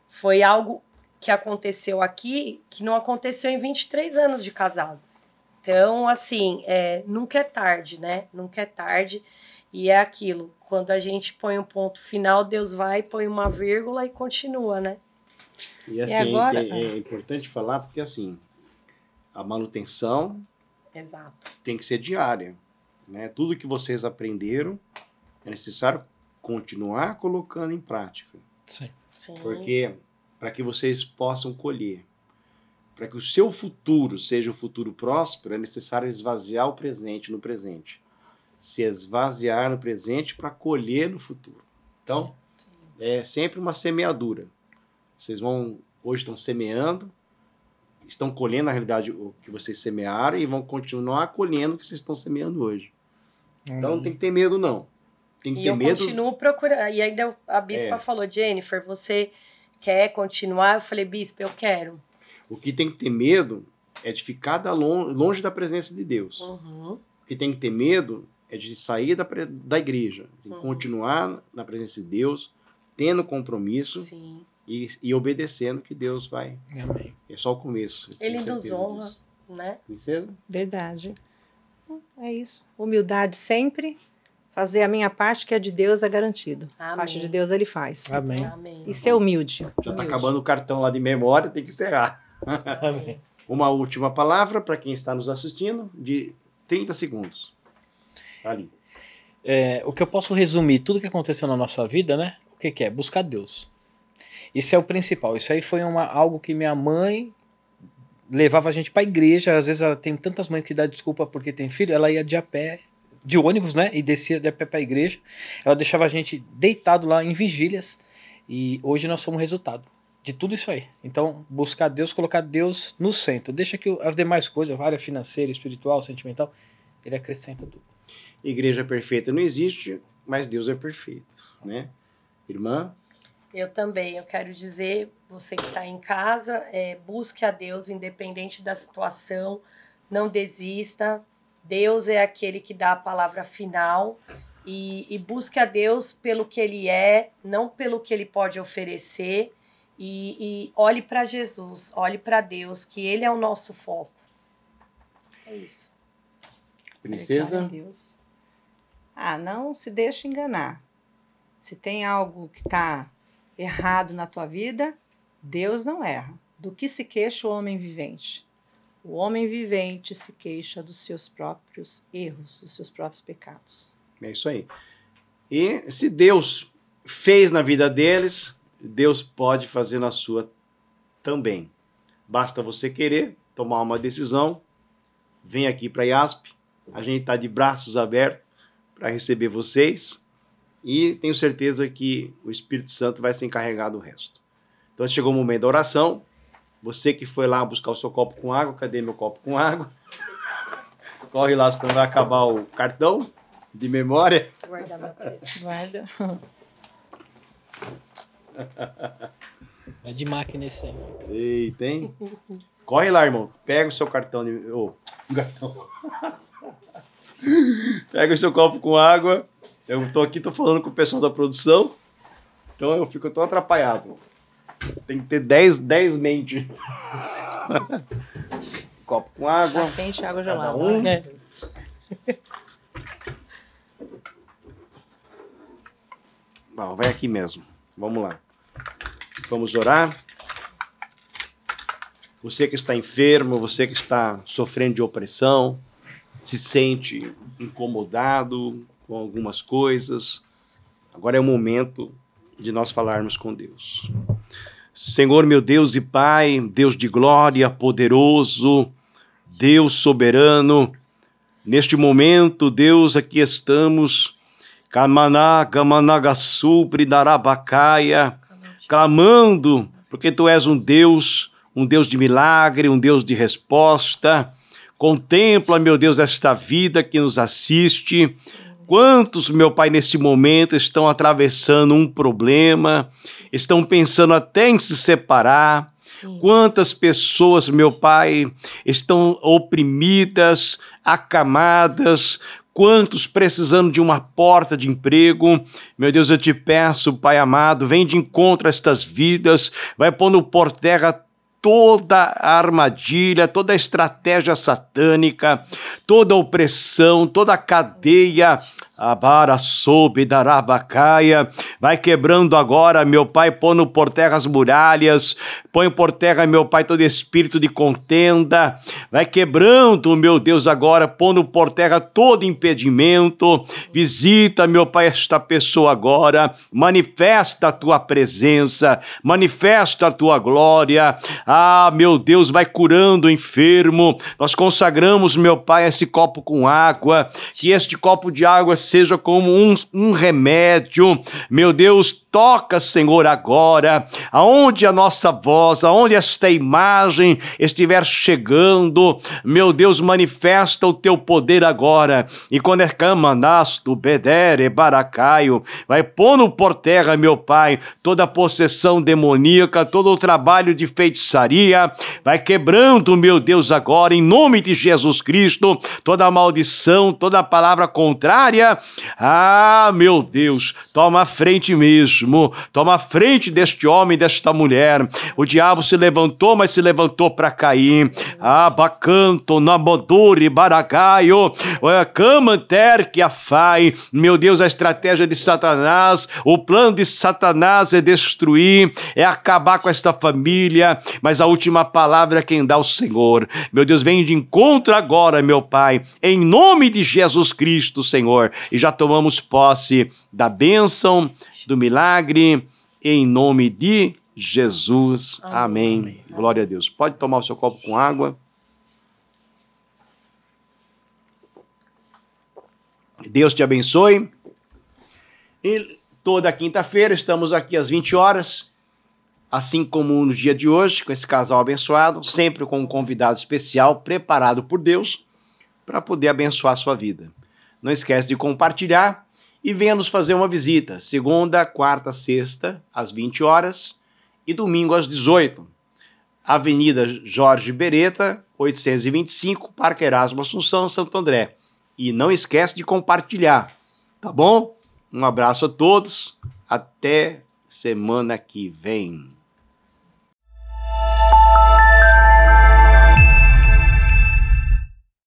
Foi algo que aconteceu aqui que não aconteceu em 23 anos de casado. Então, assim, nunca é tarde, né? Nunca é tarde. E é aquilo, quando a gente põe um ponto final, Deus vai, põe uma vírgula e continua, né? E assim, agora? é importante falar porque assim, a manutenção Exato. tem que ser diária, né? Tudo que vocês aprenderam é necessário continuar colocando em prática, Sim. Sim. porque para que vocês possam colher, para que o seu futuro seja um futuro próspero, é necessário esvaziar o presente no presente, se esvaziar no presente para colher no futuro. Então, é sempre uma semeadura. Vocês hoje estão semeando, estão colhendo, na realidade, o que vocês semearam e vão continuar colhendo o que vocês estão semeando hoje. Então, não tem que ter medo, não. Tem que E ter eu medo. continuo procurando. E ainda a bispa falou, Jennifer, você quer continuar? Eu falei, bispa, eu quero. O que tem que ter medo é de ficar longe da presença de Deus. Uhum. O que tem que ter medo é de sair da igreja, de continuar na presença de Deus, tendo compromisso Sim. e obedecendo que Deus vai. Amém. É só o começo. eu Ele tenho nos certeza honra, disso. né? Princesa? Verdade. É isso. Humildade sempre. Fazer a minha parte, que é de Deus, é garantido. A Amém. parte de Deus ele faz. Amém. Amém. E ser humilde. Já está Humilde. acabando o cartão lá de memória, tem que encerrar. Amém. Uma última palavra para quem está nos assistindo, de 30 segundos. Ali. O que eu posso resumir, tudo que aconteceu na nossa vida, né? O que é? Buscar Deus. Isso é o principal. Isso aí foi algo que minha mãe levava a gente para a igreja. Às vezes ela tem tantas mães que dá desculpa porque tem filho, ela ia de a pé, de ônibus, né? E descia de a pé para a igreja. Ela deixava a gente deitado lá em vigílias. E hoje nós somos resultado de tudo isso aí. Então, buscar Deus, colocar Deus no centro. Deixa que as demais coisas, a área financeira, espiritual, sentimental, ele acrescenta tudo. Igreja perfeita não existe, mas Deus é perfeito, né? Irmã? Eu também, eu quero dizer, você que está em casa, busque a Deus independente da situação, não desista, Deus é aquele que dá a palavra final e busque a Deus pelo que Ele é, não pelo que Ele pode oferecer e olhe para Jesus, olhe para Deus, que Ele é o nosso foco. É isso. Princesa? Glória a Deus. Não se deixe enganar. Se tem algo que está errado na tua vida, Deus não erra. Do que se queixa o homem vivente? O homem vivente se queixa dos seus próprios erros, dos seus próprios pecados. É isso aí. E se Deus fez na vida deles, Deus pode fazer na sua também. Basta você querer tomar uma decisão. Vem aqui para a IASP. A gente está de braços abertos para receber vocês. E tenho certeza que o Espírito Santo vai se encarregar do resto. Então chegou o momento da oração. Você que foi lá buscar o seu copo com água. Cadê meu copo com água? Corre lá, senão vai acabar o cartão de memória. Guarda meu preço. Guarda. É de máquina esse aí. Eita, hein? Corre lá, irmão. Pega o seu cartão de... cartão. Pega o seu copo com água. Eu tô falando com o pessoal da produção. Então eu fico tão atrapalhado. Tem que ter 10 mentes. Copo com água. Quente, água gelada. Não, vai aqui mesmo. Vamos lá. Vamos orar. Você que está enfermo, você que está sofrendo de opressão, se sente incomodado com algumas coisas. Agora é o momento de nós falarmos com Deus. Senhor, meu Deus e Pai, Deus de glória, poderoso, Deus soberano, neste momento, Deus, aqui estamos, clamando, porque Tu és um Deus de milagre, um Deus de resposta. Contempla, meu Deus, esta vida que nos assiste. Quantos, meu Pai, nesse momento estão atravessando um problema, estão pensando até em se separar. Sim. Quantas pessoas, meu Pai, estão oprimidas, acamadas, quantos precisando de uma porta de emprego. Meu Deus, eu te peço, Pai amado, vem de encontro a estas vidas, vai pondo por terra toda a armadilha, toda a estratégia satânica, toda a opressão, toda a cadeia, vai quebrando agora, meu Pai, pondo por terra as muralhas, põe por terra, meu Pai, todo espírito de contenda, vai quebrando, meu Deus, agora, pondo por terra todo impedimento. Visita, meu Pai, esta pessoa agora, manifesta a Tua presença, manifesta a Tua glória. Meu Deus, vai curando o enfermo. Nós consagramos, meu Pai, esse copo com água, que este copo de água seja como um remédio. Meu Deus, toca, Senhor, agora, aonde a nossa voz, aonde esta imagem estiver chegando, meu Deus, manifesta o Teu poder agora. E quando é camanasto, bedere, baracaio, vai pondo por terra, meu Pai, toda a possessão demoníaca, todo o trabalho de feitiçaria, vai quebrando, meu Deus, agora, em nome de Jesus Cristo, toda a maldição, toda a palavra contrária. Meu Deus, toma a frente mesmo, toma a frente deste homem, desta mulher. O diabo se levantou, mas se levantou para cair. Bacanto, namoduri, baragaio, camanter que afai. Meu Deus, a estratégia de Satanás, o plano de Satanás é destruir, é acabar com esta família, mas a última palavra é quem dá o Senhor. Meu Deus, vem de encontro agora, meu Pai, em nome de Jesus Cristo, Senhor, e já tomamos posse da bênção, do milagre, em nome de Jesus. Amém. Amém. Glória a Deus. Pode tomar o seu copo com água. Deus te abençoe. E toda quinta-feira estamos aqui às 20 horas, assim como no dia de hoje, com esse casal abençoado, sempre com um convidado especial preparado por Deus para poder abençoar a sua vida. Não esquece de compartilhar e venha nos fazer uma visita, segunda, quarta, sexta, às 20 horas e domingo às 18. Avenida Jorge Beretta, 825, Parque Erasmo Assunção, Santo André. E não esquece de compartilhar, tá bom? Um abraço a todos, até semana que vem.